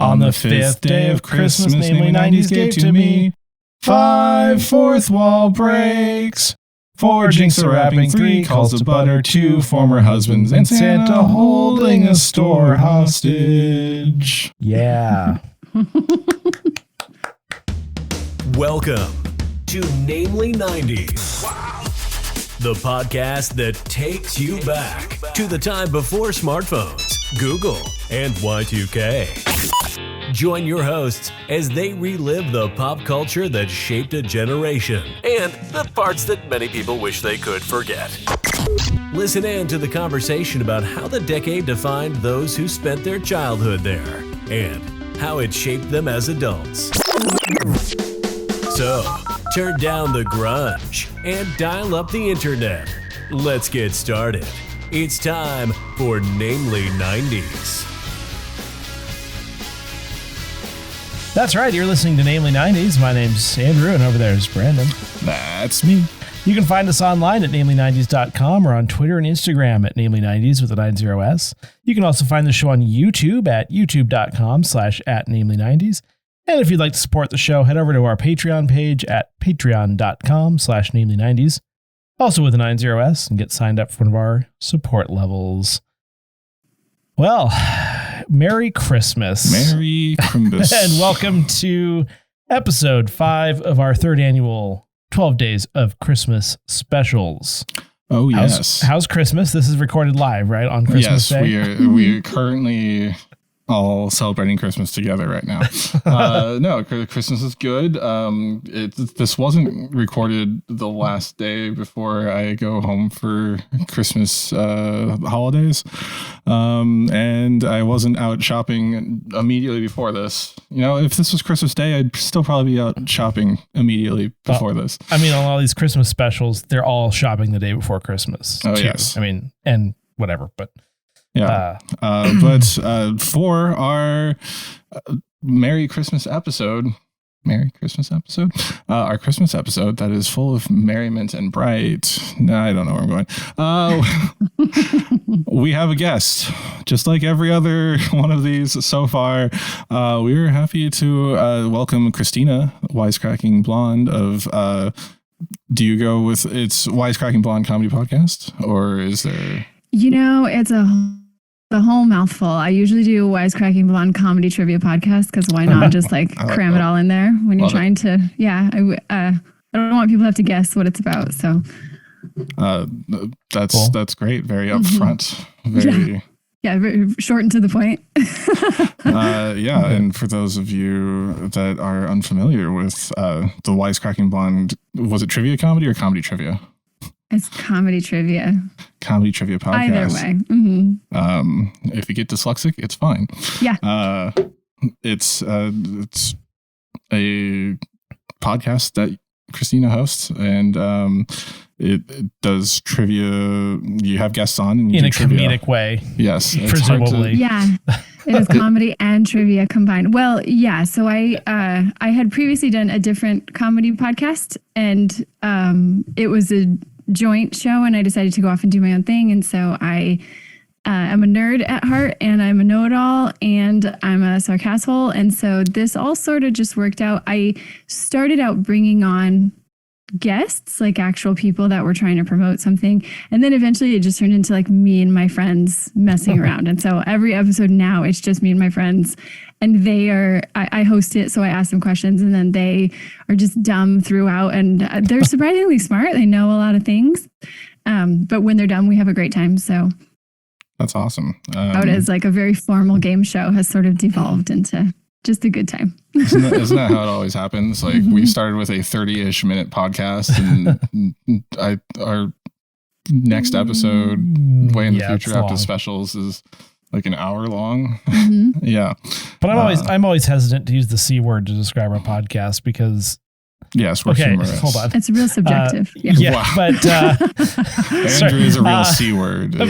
On the fifth day of Christmas, namely 90s gave to me 5 fourth wall breaks, 4 jinx a rapping, 3 calls to butter, 2 former husbands, and Santa holding a store hostage. Yeah. Welcome to Namely 90s. Wow. The podcast that takes you back to the time before smartphones, Google, and Y2K. Join your hosts as they relive the pop culture that shaped a generation and the parts that many people wish they could forget. Listen in to the conversation about how the decade defined those who spent their childhood there and how it shaped them as adults. So, turn down the grunge and dial up the internet. Let's get started. It's time for Namely 90s. That's right. You're listening to Namely 90s. My name's Andrew, and over there is Brandon. That's me. You can find us online at namely90s.com or on Twitter and Instagram at namely90s with a 90s. You can also find the show on YouTube at youtube.com/@namely90s. And if you'd like to support the show, head over to our Patreon page at patreon.com/namely90s, also with a 90s, and get signed up for one of our support levels. Well, Merry Christmas. Merry Christmas. And welcome to episode 5 of our third annual 12 Days of Christmas specials. Oh, yes. How's Christmas? This is recorded live, right, on Christmas Day? Yes, we are currently all celebrating Christmas together right now. No, Christmas is good. This wasn't recorded the last day before I go home for Christmas holidays. And I wasn't out shopping immediately before this. You know, if this was Christmas Day, I'd still probably be out shopping immediately before this. I mean, on all these Christmas specials, they're all shopping the day before Christmas. Oh, too. yes. I mean, and whatever, but... Yeah. But for our Merry Christmas episode, our Christmas episode that is full of merriment and bright. No, I don't know where I'm going. We have a guest, just like every other one of these so far. We are happy to welcome Christina, Wisecracking Blonde of, do you go with it's Wisecracking Blonde Comedy Podcast, or is there... You know, it's a whole mouthful. I usually do Wisecracking Blonde Comedy Trivia Podcast because why not just cram it all in there when you're trying to, I don't want people to have to guess what it's about. So that's great. Very upfront. Very very short and to the point. And for those of you that are unfamiliar with the Wisecracking Blonde, was it trivia comedy or comedy trivia? It's comedy trivia. Comedy trivia podcast. Either way. Mm-hmm. If you get dyslexic, it's fine. Yeah. It's a podcast that Christina hosts, and it does trivia. You have guests on, and you in do a trivia. Comedic way. Yes, presumably. Yeah, it is comedy and trivia combined. Well, yeah. So I had previously done a different comedy podcast, and it was a joint show, and I decided to go off and do my own thing. And so I am a nerd at heart, and I'm a know-it-all, and I'm a sarcasshole. And so this all sort of just worked out. I started out bringing on guests, like actual people that were trying to promote something. And then eventually it just turned into like me and my friends messing around. And so every episode now it's just me and my friends, and I host it. So I ask them questions, and then they are just dumb throughout, and they're surprisingly smart. They know a lot of things. But when they're done, we have a great time. So that's awesome. How it is, like a very formal game show has sort of devolved into just a good time. Isn't that how it always happens? Like we started with a 30-ish minute podcast, and our next episode way in the future after specials is like an hour long. Mm-hmm. Yeah. But I'm always hesitant to use the C word to describe our podcast because yes, we're humorous. Hold on. It's real subjective. Wow. But Andrew is a real C word. But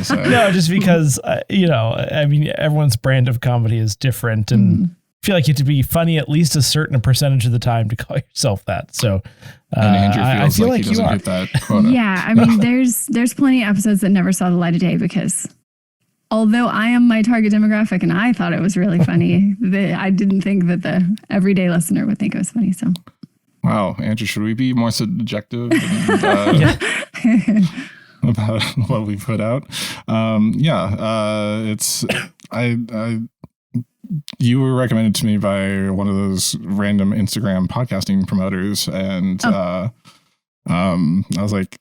no, just because I mean, everyone's brand of comedy is different, and I feel like you have to be funny at least a certain percentage of the time to call yourself that. So and Andrew feels I feel like he you doesn't are. hit that quota. Yeah, I mean, there's plenty of episodes that never saw the light of day because although I am my target demographic and I thought it was really funny, I didn't think that the everyday listener would think it was funny. So, wow, Andrew, should we be more subjective about what we put out? It's you were recommended to me by one of those random Instagram podcasting promoters, and I was like,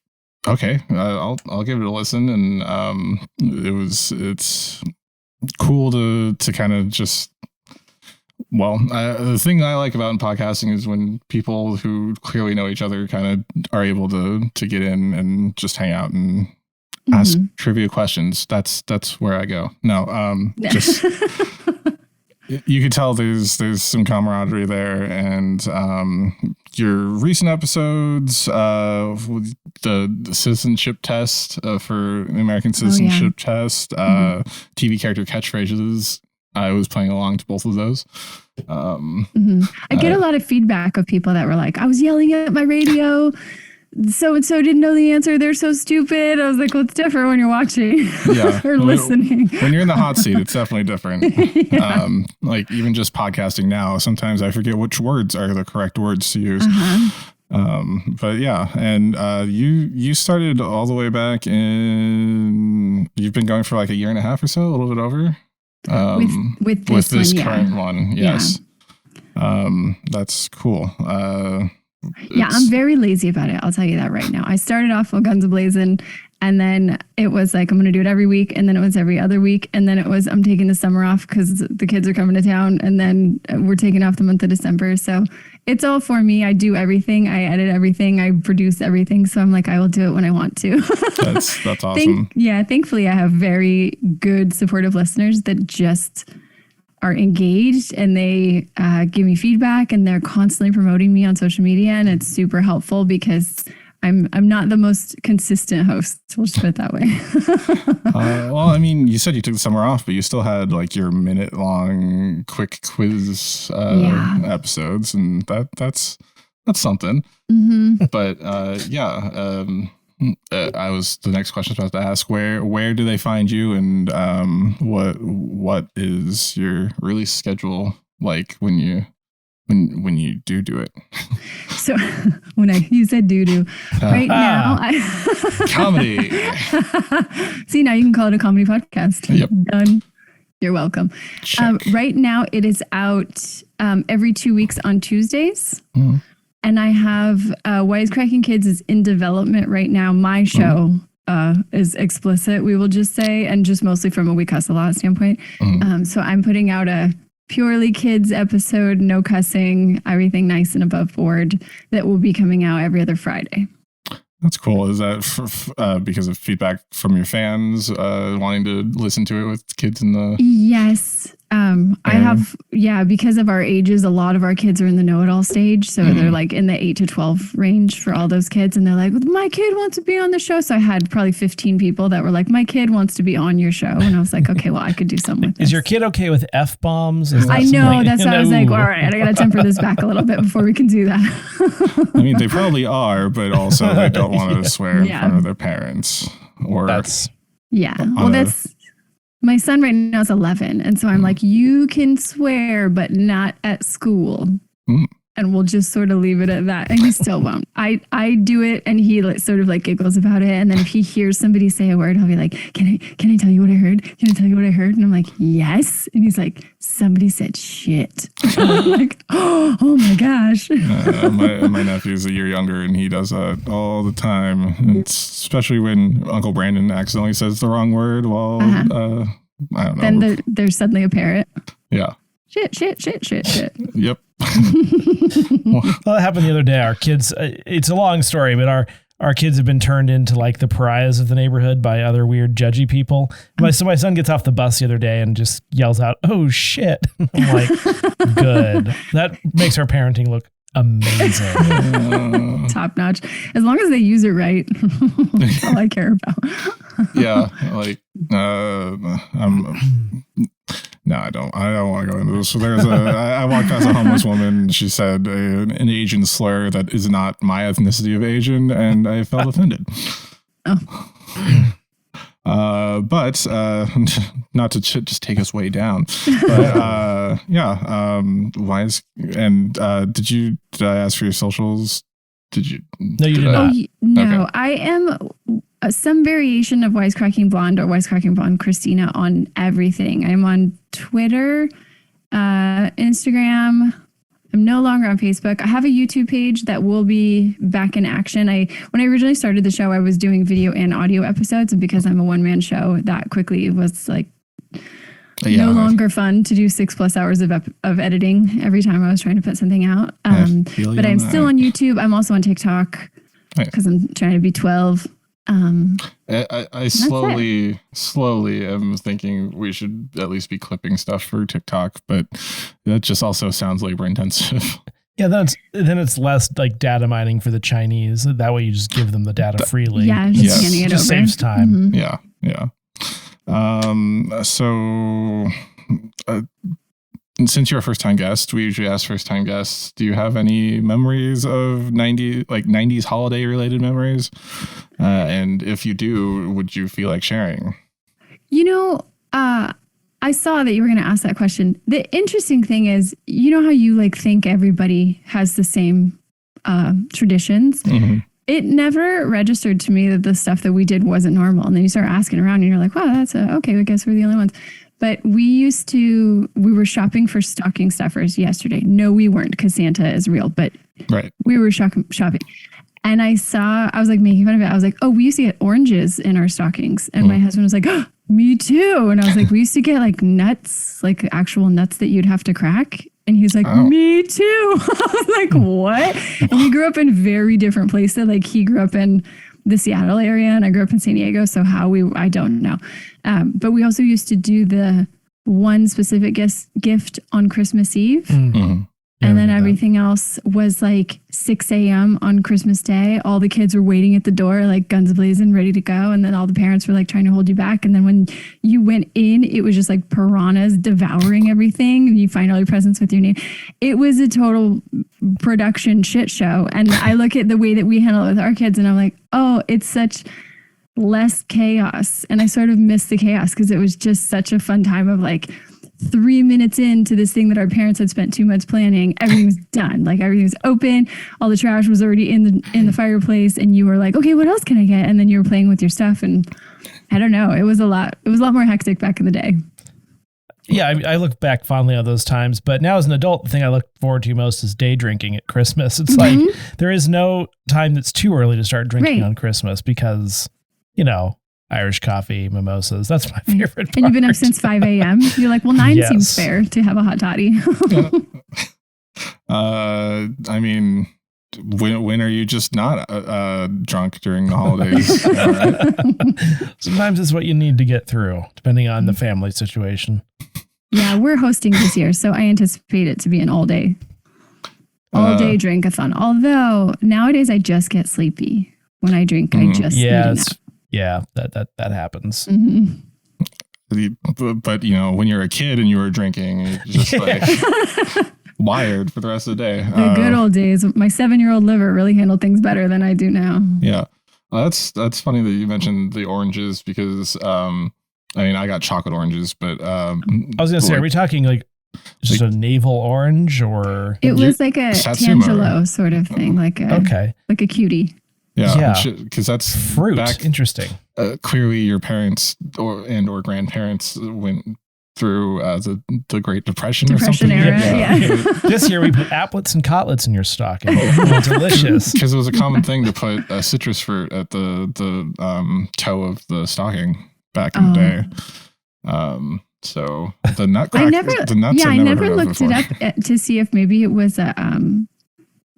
okay, I'll give it a listen, and it's cool to kind of just. Well, the thing I like about podcasting is when people who clearly know each other kind of are able to get in and just hang out and ask trivia questions. That's where I go. No, just you could tell there's some camaraderie there, and your recent episodes, the citizenship test for the American citizenship test, TV character catchphrases. I was playing along to both of those. I get a lot of feedback of people that were like, I was yelling at my radio. So-and-so didn't know the answer. They're so stupid. I was like, well, it's different when you're watching or listening. When you're in the hot seat, it's definitely different. Like even just podcasting now, sometimes I forget which words are the correct words to use. But yeah, and you started all the way back you've been going for like a year and a half or so, a little bit over. With this current one, yes. That's cool. I'm very lazy about it. I'll tell you that right now. I started off with Guns A-Blazing, and then it was like, I'm going to do it every week. And then it was every other week. And then it was, I'm taking the summer off because the kids are coming to town. And then we're taking off the month of December. So it's all for me. I do everything. I edit everything. I produce everything. So I'm like, I will do it when I want to. That's awesome. Thankfully, I have very good, supportive listeners that just are engaged, and they give me feedback, and they're constantly promoting me on social media. And it's super helpful because I'm not the most consistent host. We'll just put it that way. Well, I mean, you said you took the summer off, but you still had like your minute-long quick quiz episodes, and that's something. But the next question I was about to ask, where do they find you, and what is your release schedule like when you do it? So you said do right now, comedy. See, now you can call it a comedy podcast. Yep. Done. You're welcome. Right now it is out every 2 weeks on Tuesdays. And I have Wisecracking Kids is in development right now. My show is explicit, we will just say, and just mostly from a We Cuss a Lot standpoint. So I'm putting out a purely kids episode, no cussing, everything nice and above board, that will be coming out every other Friday. That's cool. Is that because of feedback from your fans wanting to listen to it with kids in the... Yes. I have, because of our ages, a lot of our kids are in the know-it-all stage. So they're like in the 8 to 12 range for all those kids. And they're like, my kid wants to be on the show. So I had probably 15 people that were like, my kid wants to be on your show. And I was like, okay, well, I could do something with this. Is your kid okay with F-bombs? I know. That's why I was like, all right, I got to temper this back a little bit before we can do that. I mean, they probably are, but also they don't want to swear in front of their parents. Or that's... My son right now is 11. And so I'm like, you can swear, but not at school. And we'll just sort of leave it at that. And he still won't. I do it, and he sort of like giggles about it. And then if he hears somebody say a word, I'll be like, can I tell you what I heard? Can I tell you what I heard? And I'm like, yes. And he's like, somebody said shit. And I'm like, oh my gosh. My nephew's a year younger, and he does that all the time. It's especially when Uncle Brandon accidentally says the wrong word. Well, I don't know. Then there's suddenly a parrot. Yeah. Shit. Yep. Well, that happened the other day. Our kids, it's a long story, but our kids have been turned into like the pariahs of the neighborhood by other weird judgy people. So my son gets off the bus the other day and just yells out, "Oh shit." I'm like, good. That makes our parenting look amazing. Top notch. As long as they use it right. That's all I care about. Yeah. Like, no, I don't want to go into this. So I walked past a homeless woman. She said an Asian slur that is not my ethnicity of Asian, and I felt offended. Oh. But not to just take us way down, but Wise. And did I ask for your socials? Did you? No, you did not. No, Okay. I am some variation of Wisecracking Blonde or Wisecracking Blonde Christina on everything. I'm on Twitter, Instagram. I'm no longer on Facebook. I have a YouTube page that will be back in action. When I originally started the show, I was doing video and audio episodes, and because I'm a one-man show, that quickly was like no longer fun to do 6+ hours of editing every time I was trying to put something out. But I'm still on YouTube. I'm also on TikTok because I'm trying to be 12. I slowly am thinking we should at least be clipping stuff for TikTok, but that just also sounds labor intensive. Yeah, then it's less like data mining for the Chinese. That way you just give them the data freely. Yeah, just handing it just over. saves time. Mm-hmm. Yeah. Since you're a first-time guest, we usually ask first-time guests, do you have any memories of 90s holiday-related memories? And if you do, would you feel like sharing? I saw that you were going to ask that question. The interesting thing is, you know how you like think everybody has the same traditions? Mm-hmm. It never registered to me that the stuff that we did wasn't normal. And then you start asking around and you're like, wow, that's okay. I guess we're the only ones. But we were shopping for stocking stuffers yesterday. No, we weren't, because Santa is real, but Right. we were shopping. And I was like making fun of it. I was like, oh, we used to get oranges in our stockings. And my husband was like, oh, me too. And I was like, we used to get like nuts, like actual nuts that you'd have to crack. And he's like, me too. I was like, what? And we grew up in very different places. Like he grew up in the Seattle area and I grew up in San Diego. So I don't know. But we also used to do the one specific gift on Christmas Eve. Mm-hmm. And then everything else was like 6 a.m. on Christmas Day. All the kids were waiting at the door, like guns blazing, ready to go. And then all the parents were like trying to hold you back. And then when you went in, it was just like piranhas devouring everything. And you find all your presents with your name. It was a total production shit show. And I look at the way that we handle it with our kids and I'm like, oh, it's such less chaos. And I sort of miss the chaos because it was just such a fun time of like 3 minutes into this thing that our parents had spent too much planning, everything was done. Like everything was open, all the trash was already in the fireplace, and you were like, okay, what else can I get? And then you were playing with your stuff, and I don't know, it was a lot more hectic back in the day. Yeah, I look back fondly on those times, but now as an adult, the thing I look forward to most is day drinking at Christmas. It's like there is no time that's too early to start drinking on Christmas because, Irish coffee, mimosas. That's my favorite part. And you've been up since 5 a.m. You're like, well, 9 seems fair to have a hot toddy. I mean, when are you just not drunk during the holidays? Right? Sometimes it's what you need to get through, depending on the family situation. Yeah, we're hosting this year, so I anticipate it to be an all-day drink-a-thon. Although nowadays I just get sleepy when I drink. I just need a nap. Yeah, that happens. Mm-hmm. But when you're a kid and you were drinking, you're just like wired for the rest of the day. The good old days. My 7-year-old liver really handled things better than I do now. Yeah, that's funny that you mentioned the oranges because I got chocolate oranges, but I was gonna say, are we talking like just a navel orange or? It was like a Tangelo sort of thing, like a cutie. Yeah, because that's fruit. Interesting. Clearly, your parents or grandparents went through the Great Depression or something. Era, yeah. This year we put applets and cotlets in your stocking. Delicious. Because it was a common thing to put citrus fruit at the toe of the stocking back in the day. So the nutcracker. I never looked it up to see if maybe it was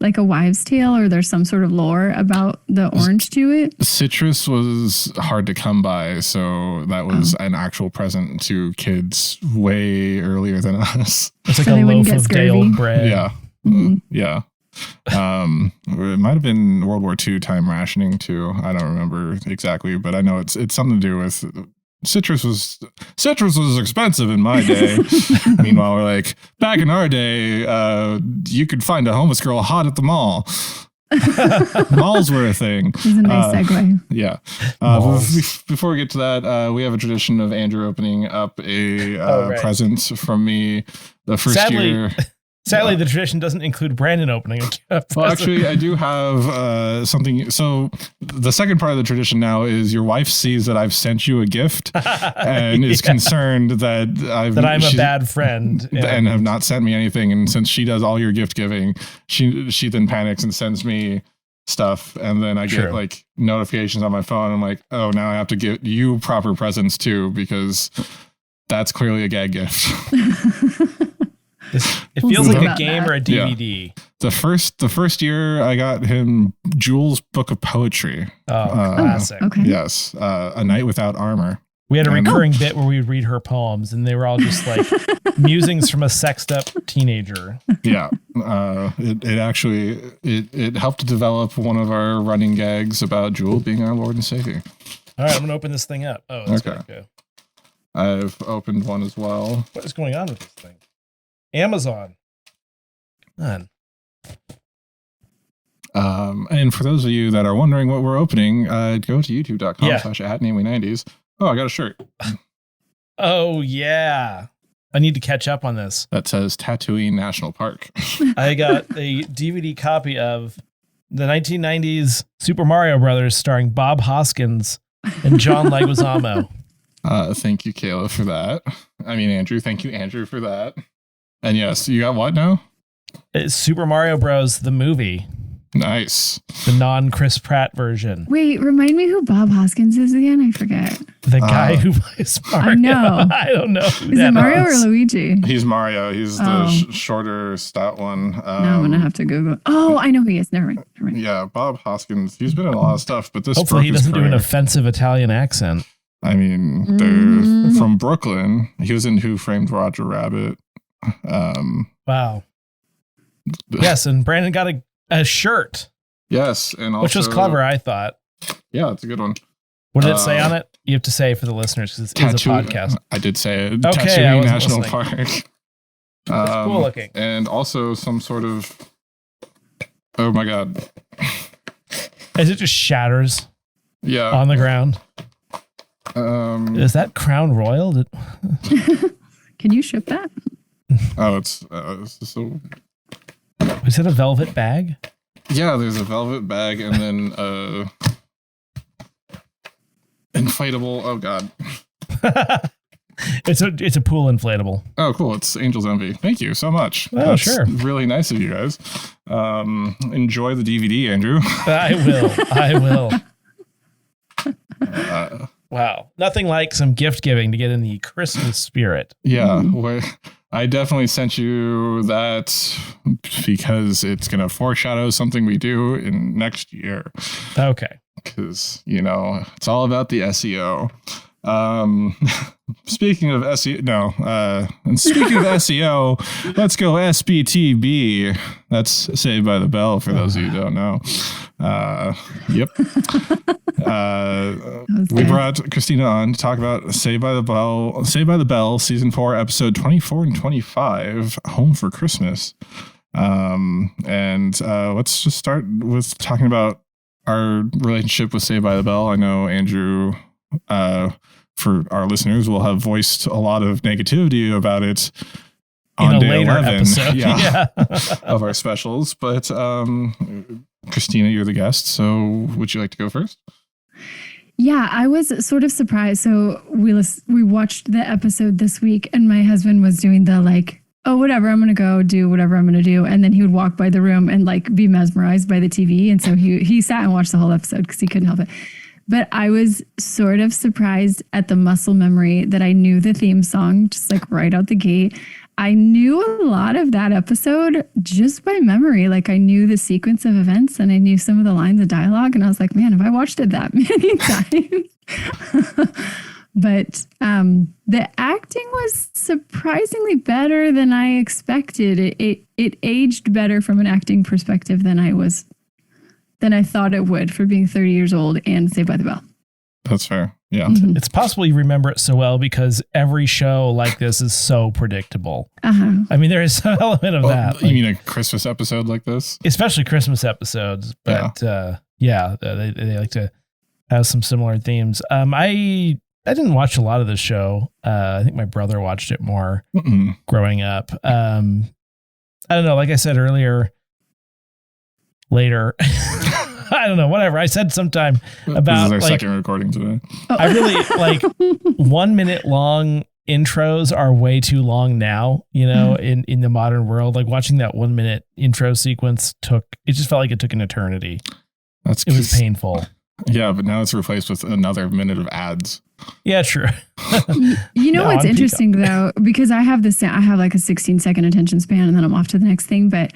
like a wives' tale, or there's some sort of lore about the orange to it. Citrus was hard to come by, so that was an actual present to kids way earlier than us. It's like a loaf of day-old bread. Yeah. Mm-hmm. Yeah. It might have been World War II time rationing too. I don't remember exactly, but I know it's something to do with citrus was expensive in my day. Meanwhile, we're like, back in our day, you could find a homeless girl hot at the mall. Malls were a thing. It's a nice segue. Yeah. Before we get to that, we have a tradition of Andrew opening up a present from me the first year. Sadly, the tradition doesn't include Brandon opening a present. Well, actually, I do have something. So the second part of the tradition now is your wife sees that I've sent you a gift and is concerned that I'm a bad friend and have not sent me anything. And since she does all your gift giving, she then panics and sends me stuff, and then I get like notifications on my phone. I'm like, oh, now I have to get you proper presents too, because that's clearly a gag gift. It feels like a game or a DVD. Yeah. The first year I got him Jules' book of poetry. Classic. Okay. Yes, A Night Without Armor. We had a recurring bit where we would read her poems, and they were all just like musings from a sexed up teenager. Yeah, it actually helped develop one of our running gags about Jules being our Lord and Savior. All right, I'm gonna open this thing up. Oh, that's okay. Go. I've opened one as well. What is going on with this thing? Amazon. None. And for those of you that are wondering what we're opening, go to youtube.com/@namely90s. Oh, I got a shirt. Oh, yeah. I need to catch up on this. That says Tatooine National Park. I got a DVD copy of the 1990s Super Mario Brothers starring Bob Hoskins and John Leguizamo. Thank you, Kayla, for that. I mean, Andrew. Thank you, Andrew, for that. And yes, you got what now? It's Super Mario Bros. The movie. Nice. The non-Chris Pratt version. Wait, remind me who Bob Hoskins is again? I forget. The guy who plays Mario. I know. I don't know. Is it Mario or Luigi? He's Mario. He's the shorter, stout one. Now I'm going to have to Google. Oh, I know who he is. Never mind. Yeah, Bob Hoskins. He's been in a lot of stuff, but this hopefully he doesn't do an offensive Italian accent. I mean, they're from Brooklyn. He was in Who Framed Roger Rabbit. Wow. Yes, and Brandon got a shirt. Yes, and also, which was clever, I thought. Yeah, it's a good one. What did it say on it? You have to say for the listeners because it's a podcast. I did say it. Okay, Tatooine National Park. It's cool looking. And also some sort of. Oh my god! As it just shatters. Yeah. On the ground. Is that Crown Royal? Can you ship that? Oh, it's so. Is it a velvet bag? Yeah, there's a velvet bag and then inflatable. Oh god. It's a pool inflatable. Oh, cool. It's Angel's Envy. Thank you so much. Oh, that's sure. Really nice of you guys. Enjoy the DVD, Andrew. I will. Wow. Nothing like some gift giving to get in the Christmas spirit. Yeah. I definitely sent you that because it's going to foreshadow something we do in next year. Okay. Because, it's all about the SEO. Speaking of SEO, and speaking of SEO, let's go SBTB. That's Saved by the Bell for those of you who don't know. Yep. We brought Christina on to talk about Saved by the Bell, season 4, episode 24 and 25, Home for Christmas. And let's just start with talking about our relationship with Saved by the Bell. I know Andrew, for our listeners, will have voiced a lot of negativity about it on day 11 episode. Yeah. of our specials. But Christina, you're the guest, so would you like to go first? Yeah, I was sort of surprised. So we watched the episode this week, and my husband was doing the whatever, I'm going to go do whatever I'm going to do. And then he would walk by the room and be mesmerized by the TV. And so he sat and watched the whole episode because he couldn't help it. But I was sort of surprised at the muscle memory that I knew the theme song just right out the gate. I knew a lot of that episode just by memory. I knew the sequence of events and I knew some of the lines of dialogue. And I was like, man, have I watched it that many times? But the acting was surprisingly better than I expected. It aged better from an acting perspective than I thought it would for being 30 years old and Saved by the Bell. That's fair. Yeah. Mhm. It's possible you remember it so well because every show like this is so predictable. I mean, there is some element of that. You mean a Christmas episode like this? Especially Christmas episodes. But they like to have some similar themes. I didn't watch a lot of this show. I think my brother watched it more growing up. I don't know. Like I said earlier, later. I don't know, whatever. I said sometime about this is our second recording today. I really like 1 minute long intros are way too long now, in the modern world. Like watching that 1 minute intro sequence it just felt like it took an eternity. It was painful. Yeah, but now it's replaced with another minute of ads. Yeah, true. What's interesting though, because I have like a 16-second attention span and then I'm off to the next thing. But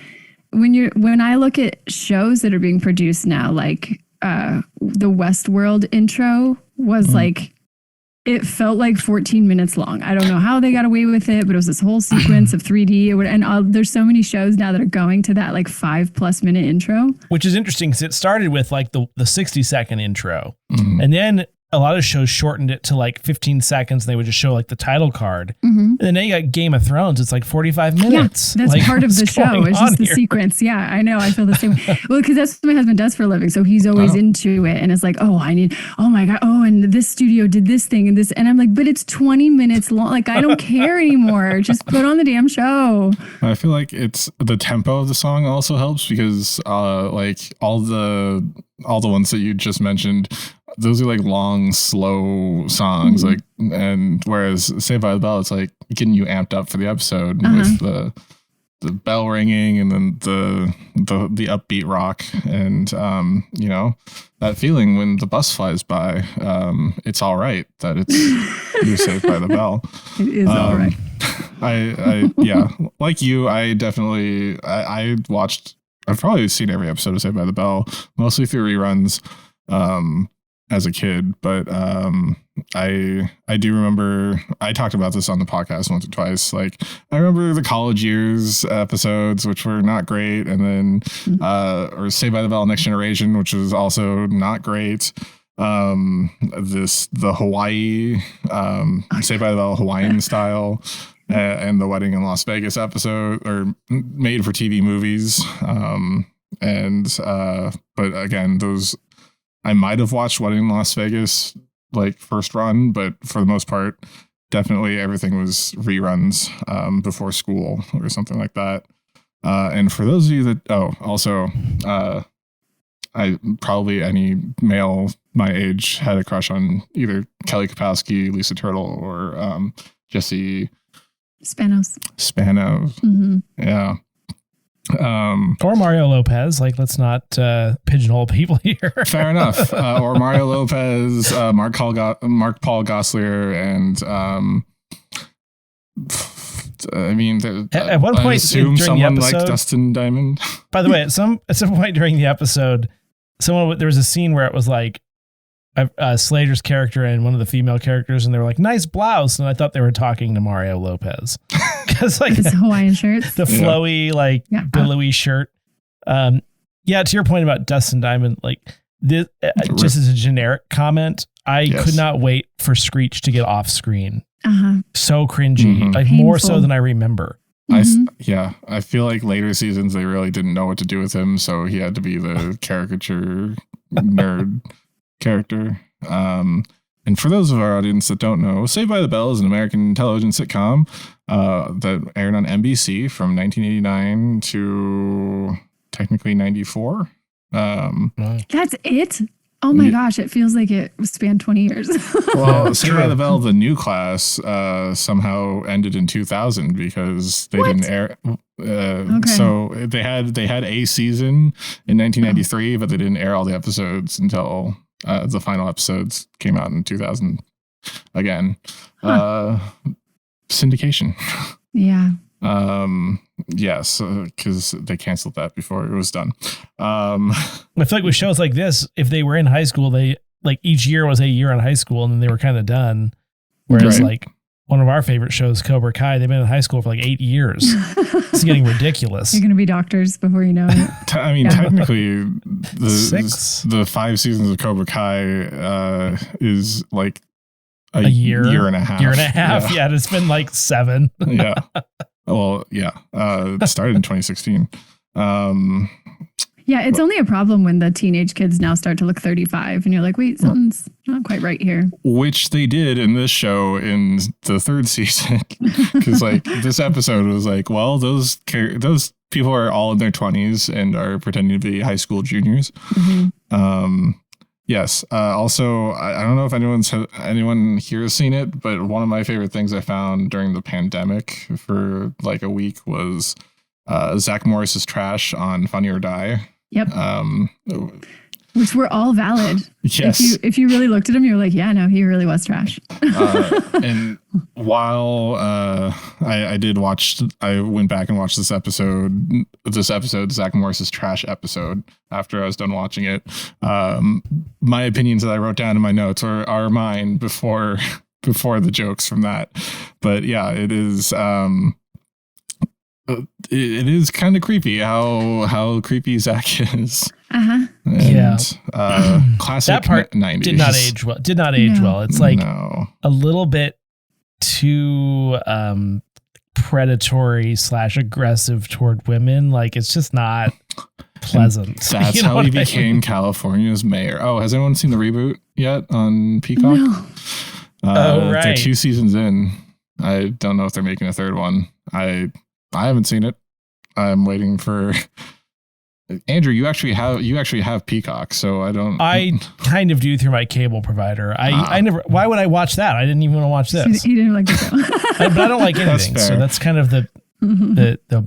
when I look at shows that are being produced now, like the Westworld intro was like, it felt like 14 minutes long. I don't know how they got away with it, but it was this whole sequence of 3D. And there's so many shows now that are going to that like 5+ minute intro. Which is interesting because it started with like the 60-second intro. And then a lot of shows shortened it to like 15 seconds. And they would just show like the title card. And then you got Game of Thrones. It's like 45 minutes. Yeah, that's like, part of the show. It's just the sequence. Yeah, I know. I feel the same way. Well, because that's what my husband does for a living. So he's always into it. And it's like, oh my God. Oh, and this studio did this thing and this. And I'm like, but it's 20 minutes long. Like, I don't care anymore. Just put on the damn show. I feel like it's the tempo of the song also helps because like all the ones that you just mentioned, those are like long, slow songs, like, and whereas Saved by the Bell, it's like getting you amped up for the episode with the bell ringing and then the upbeat rock and that feeling when the bus flies by. It's all right that it's you're saved by the bell. It is all right. I like you. I've probably seen every episode of Saved by the Bell, mostly through reruns. As a kid, but I do remember I talked about this on the podcast once or twice. Like I remember the college years episodes, which were not great, and then or Saved by the Bell Next Generation, which was also not great. The Hawaii Saved by the Bell Hawaiian style. And the Wedding in Las Vegas episode, or made for TV movies. But again, those. I might have watched Wedding in Las Vegas like first run, but for the most part, definitely everything was reruns before school or something like that. And for those of you that, I probably any male my age had a crush on either Kelly Kapowski, Lisa Turtle, or Jesse Spanos. Yeah. Or Mario Lopez. Like, let's not pigeonhole people here. Fair enough. Or Mario Lopez, Mark Paul Gosselaar, and I mean, at one point, I assume during someone the episode, like Dustin Diamond. By the way, at some point during the episode, there was a scene where it was like Slater's character and one of the female characters, and they were like, "Nice blouse," and I thought they were talking to Mario Lopez because like his Hawaiian shirts, the flowy billowy shirt. To your point about Dustin Diamond, like this, just as a generic comment, I could not wait for Screech to get off screen. So cringy, like Painful. More so than I remember. I feel like later seasons they really didn't know what to do with him, so he had to be the caricature nerd character. And for those of our audience that don't know, Saved by the Bell is an American television sitcom that aired on NBC from 1989 to technically 94. That's it? Oh my gosh, it feels like it spanned 20 years. Well, Saved by the Bell, the new class, somehow ended in 2000 because they didn't air. So they had a season in 1993, but they didn't air all the episodes until the final episodes came out in 2000 again. Syndication. Yeah. Yes, because they canceled that before it was done. I feel like with shows like this, if they were in high school, they like each year was a year in high school and then they were kind of done. Whereas like one of our favorite shows, Cobra Kai. They've been in high school for like 8 years. It's getting ridiculous. You're going to be doctors before you know it. I mean, technically, the 5 seasons of Cobra Kai is like a year and a half. Yeah, it's been like 7. Yeah. Well, yeah. It started in 2016. Yeah, it's only a problem when the teenage kids now start to look 35 and you're like, wait, something's not quite right here. Which they did in this show in the 3rd season. Because like this episode was like, well, those people are all in their 20s and are pretending to be high school juniors. Mm-hmm. Yes. Also, I don't know if anyone here has seen it, but one of my favorite things I found during the pandemic for like a week was Zach Morris's trash on Funny or Die. Yep. Which were all valid. Yes. If you really looked at him, you're like, yeah, no, he really was trash. And while I went back and watched this episode, Zach Morris's trash episode, after I was done watching it. My opinions that I wrote down in my notes are mine before the jokes from that. But yeah, it is. It is kind of creepy how creepy Zach is. And, classic that part 90s. Did not age well. It's like a little bit too predatory / aggressive toward women. Like it's just not pleasant. And that's how he became California's mayor. Oh, has anyone seen the reboot yet on Peacock? No. Right. They're 2 seasons in. I don't know if they're making a 3rd one. I haven't seen it. I'm waiting for Andrew. You actually have Peacock, so I don't. I kind of do through my cable provider. I never. Why would I watch that? I didn't even want to watch this. He didn't like the show. But I don't like anything, so that's kind of the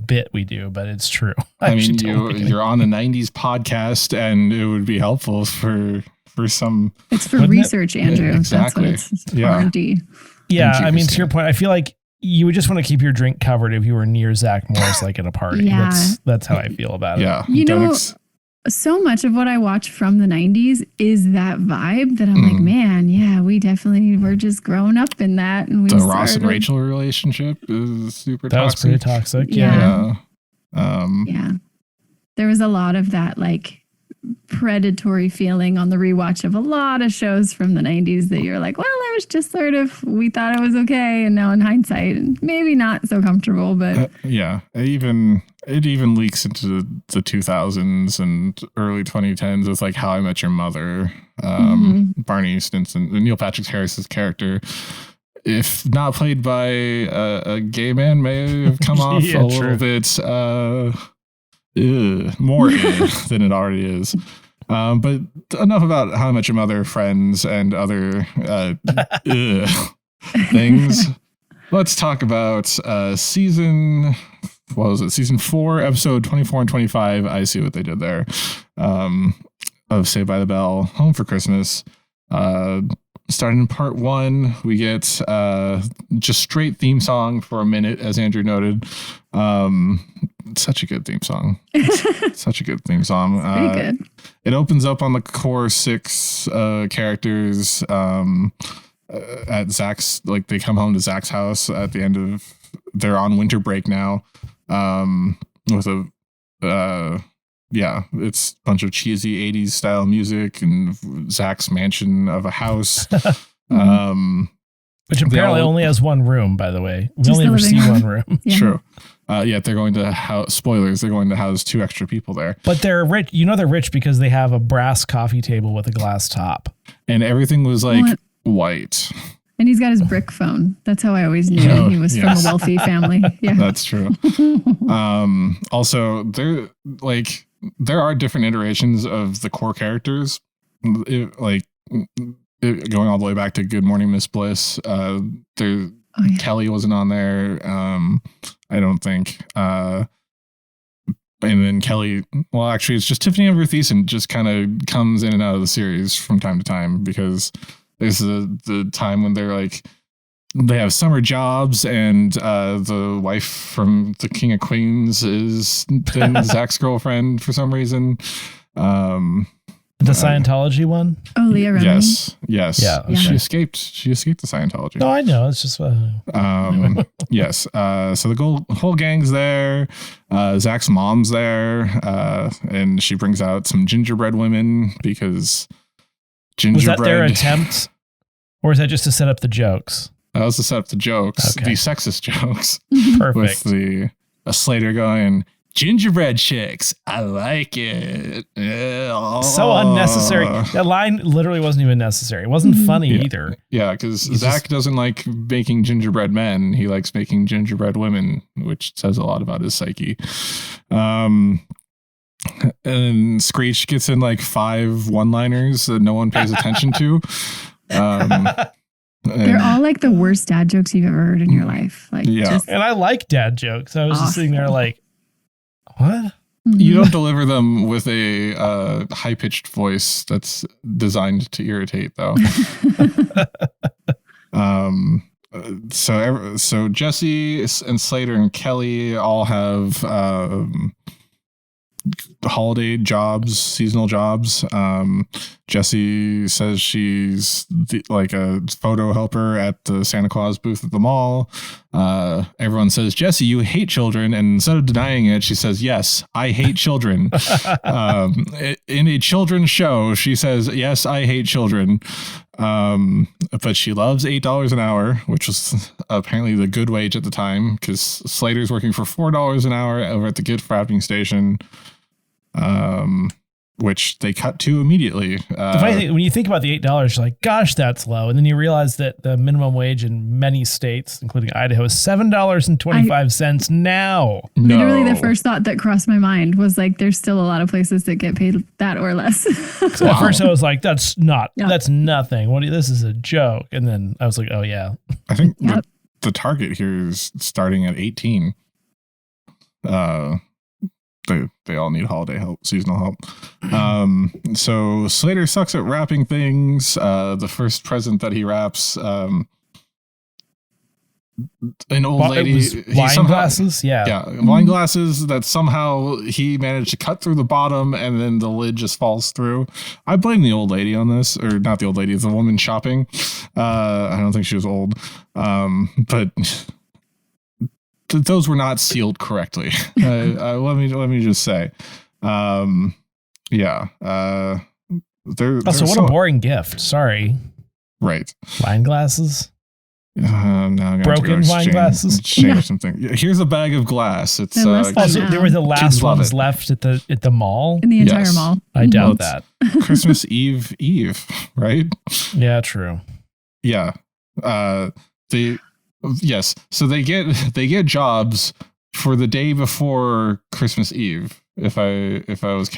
bit we do. But it's true. I mean, you're on a 90s podcast, and it would be helpful for some. It's for research, Andrew. Exactly. That's what it's R&D. Yeah, I mean, to your point, I feel like you would just want to keep your drink covered if you were near Zach Morris, like at a party. Yeah. That's how I feel about it. Yeah. So much of what I watch from the 90s is that vibe that I'm like, man, yeah, we're just growing up in that. And the Ross and Rachel relationship is super toxic. That was pretty toxic. Yeah. There was a lot of that like predatory feeling on the rewatch of a lot of shows from the 90s that you're like, well, it was just sort of, we thought it was okay. And now in hindsight, maybe not so comfortable, but it even leaks into the 2000s and early 2010s with like How I Met Your Mother. Barney Stinson, Neil Patrick Harris's character, if not played by a gay man, may have come off a little bit more than it already is. But enough about How I Met Your Mother, Friends, and other things. Let's talk about season 4, episode 24 and 25. I see what they did there. Of Saved by the Bell, Home for Christmas. Starting in part 1, we get just straight theme song for a minute, as Andrew noted. Such a good theme song. Such a good theme song. Pretty good. It opens up on the core 6 characters at Zach's, like they come home to Zach's house at the end of, they're on winter break now, with it's a bunch of cheesy 80s style music and Zach's mansion of a house. Which apparently only has one room, by the way. We only ever see one room. Yeah. True. They're going to house, spoilers, they're going to house 2 extra people there. But they're rich. You know they're rich because they have a brass coffee table with a glass top. And everything was like white. And he's got his brick phone. That's how I always knew he was from a wealthy family. Yeah, that's true. Also, there are different iterations of the core characters. Going all the way back to Good Morning Miss Bliss. Kelly wasn't on there. I don't think. And then Kelly, well, actually, it's just Tiffany Amber Thiessen just kind of comes in and out of the series from time to time because there's the time when they're like, they have summer jobs and the wife from the King of Queens is then Zach's girlfriend for some reason. That The Scientology one? Oh, Leah Remini. Yes. Yeah. Okay. She escaped the Scientology. No, I know. It's just Yes. So the whole gang's there. Zach's mom's there, and she brings out some gingerbread women because gingerbread. Was that their attempt, or is that just to set up the jokes? That was to set up the jokes, Okay. the sexist jokes. Perfect. With a Slater going, gingerbread chicks, I like it. So unnecessary. That line literally wasn't even necessary. It wasn't funny either. Yeah, because Zach doesn't like making gingerbread men. He likes making gingerbread women, which says a lot about his psyche. And Screech gets in like 5 one-liners that no one pays attention to. They're all like the worst dad jokes you've ever heard in your life. Like, And I like dad jokes. I was just sitting there like, what? You don't deliver them with a high-pitched voice that's designed to irritate, though. So Jesse and Slater and Kelly all have holiday jobs, seasonal jobs. Jesse says she's like a photo helper at the Santa Claus booth at the mall. Everyone says, Jesse, you hate children. And instead of denying it, she says, yes, I hate children. In a children's show, she says, yes, I hate children. But she loves $8 an hour, which was apparently the good wage at the time, because Slater's working for $4 an hour over at the gift wrapping station. Which they cut to immediately. The funny thing, when you think about the $8, you're like, gosh, that's low. And then you realize that the minimum wage in many states, including Idaho, is $7.25 now. Literally the first thought that crossed my mind was like, there's still a lot of places that get paid that or less. So at first I was like, that's nothing. This is a joke. And then I was like, oh yeah. I think the target here is starting at 18. They all need holiday help, seasonal help. So Slater sucks at wrapping things. The first present that he wraps, an old lady. Wine glasses? Yeah, wine glasses that somehow he managed to cut through the bottom and then the lid just falls through. I blame the old lady on this, or not the old lady, the woman shopping. I don't think she was old. But those were not sealed correctly. Let me just say, they're what a boring gift. Sorry. Right. Wine glasses. Now broken wine glasses. Exchange something. Here's a bag of glass. It's there were the last ones left at the mall. In the entire mall. I doubt that. Christmas Eve, right? Yeah, true. Yeah. Yes. So they get jobs for the day before Christmas Eve. If I was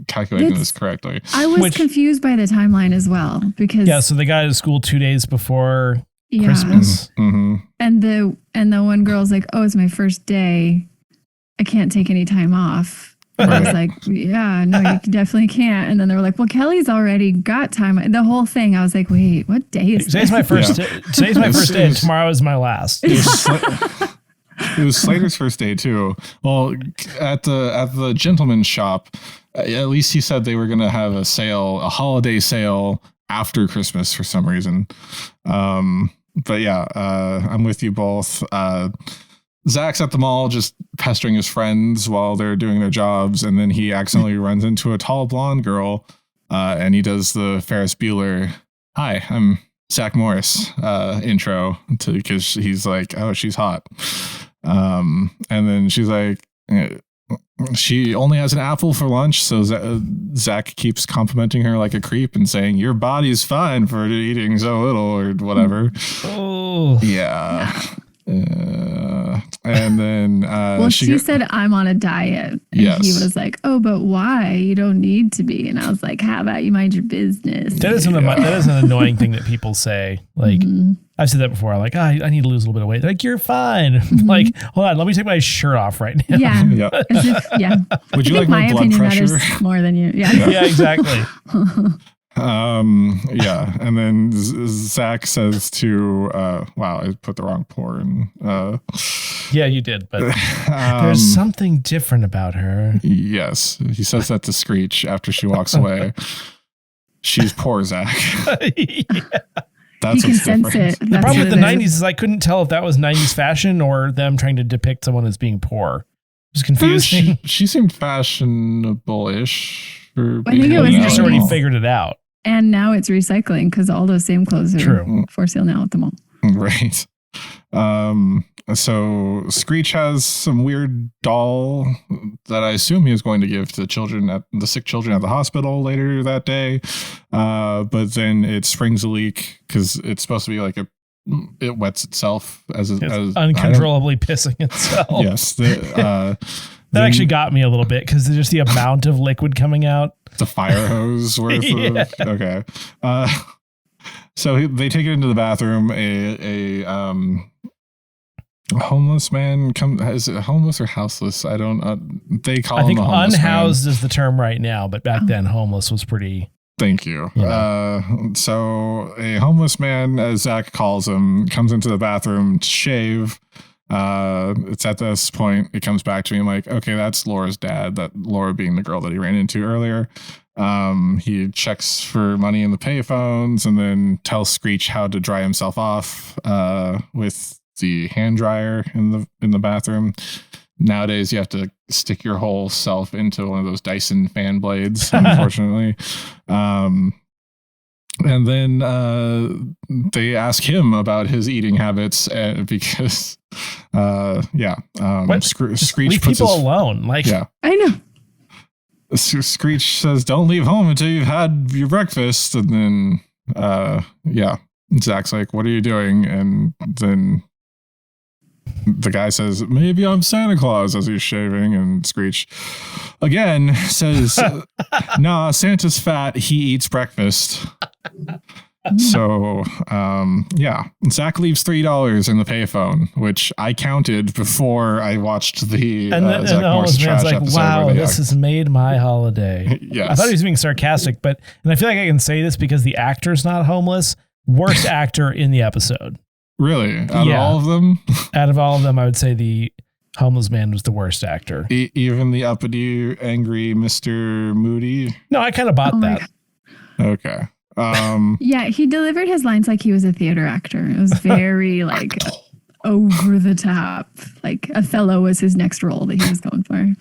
calculating this correctly, I was confused by the timeline as well because so they got out of school 2 days before Christmas, and the one girl's like, "Oh, it's my first day. I can't take any time off." And I was like, yeah, no, you definitely can't. And then they were like, well, Kelly's already got time. The whole thing, I was like, wait, what day is Today's my first day. Today's my first day and tomorrow is my last. It was Slater's first day too. Well, at the gentleman's shop, at least he said they were going to have a holiday sale after Christmas for some reason. But yeah, I'm with you both. Zach's at the mall just pestering his friends while they're doing their jobs, and then he accidentally runs into a tall blonde girl, and he does the Ferris Bueller, "Hi, I'm Zach Morris" intro because he's like, "Oh, she's hot," and then she's like, she only has an apple for lunch, so Zach keeps complimenting her like a creep and saying, "Your body's fine for eating so little," or whatever. Oh, yeah. And then she said, "I'm on a diet." And he was like, "Oh, but why? You don't need to be." And I was like, "How about you mind your business?" That is an annoying thing that people say. Like, I've said that before. Like, I need to lose a little bit of weight. They're like, "You're fine." Like, hold on, let me take my shirt off right now. Yeah. Would you like my blood pressure? More than you. Yeah. Yeah, exactly. And then Zach says to wow, I put the wrong pour in. Yeah, you did, but there's something different about her. Yes, he says that to Screech after she walks away. she's poor, Zach. Yeah. That's You can what's sense different. it. The That's problem with what the it 90s is I couldn't tell if that was 90s fashion or them trying to depict someone as being poor. It was confusing. She seemed fashionable-ish. I think it was You just 90s. already figured it out. And now it's recycling because all those same clothes are True. for sale now at the mall. Right. So Screech has some weird doll that I assume he was going to give to the sick children at the hospital later that day. But then it springs a leak because it's supposed to be like it wets itself as Uncontrollably pissing itself. Yes. That actually got me a little bit because just the amount of liquid coming out. The fire hose worth of, okay. So they take it into the bathroom. A homeless man is it homeless or houseless? I don't. They call him a homeless unhoused man. is the term right now, but back then homeless was pretty. Thank you. Yeah. So a homeless man, as Zach calls him, comes into the bathroom to shave. It's at this point it comes back to me. I'm like, okay, that's Laura's dad. That Laura being the girl that he ran into earlier. He checks for money in the payphones and then tells Screech how to dry himself off with the hand dryer in the bathroom. Nowadays, you have to stick your whole self into one of those Dyson fan blades, unfortunately. And then they ask him about his eating habits because, Screech leave puts people alone. Like, yeah. I know. Screech says, "Don't leave home until you've had your breakfast." And then, Zach's like, "What are you doing?" And then the guy says, "Maybe I'm Santa Claus," as he's shaving. And Screech again says, "Nah, Santa's fat. He eats breakfast." So, Zach leaves $3 in the payphone, which I counted before I watched the Zach Morris Trash like, episode. wow, this has made my holiday. Yes. I thought he was being sarcastic, and I feel like I can say this because the actor's not homeless. Worst actor in the episode. Really? Out of all of them? Out of all of them, I would say the homeless man was the worst actor. Even the uppity, angry Mr. Moody? No, I kind of bought that. God. Okay. Yeah, he delivered his lines like he was a theater actor. It was very like over the top. Like Othello was his next role that he was going for.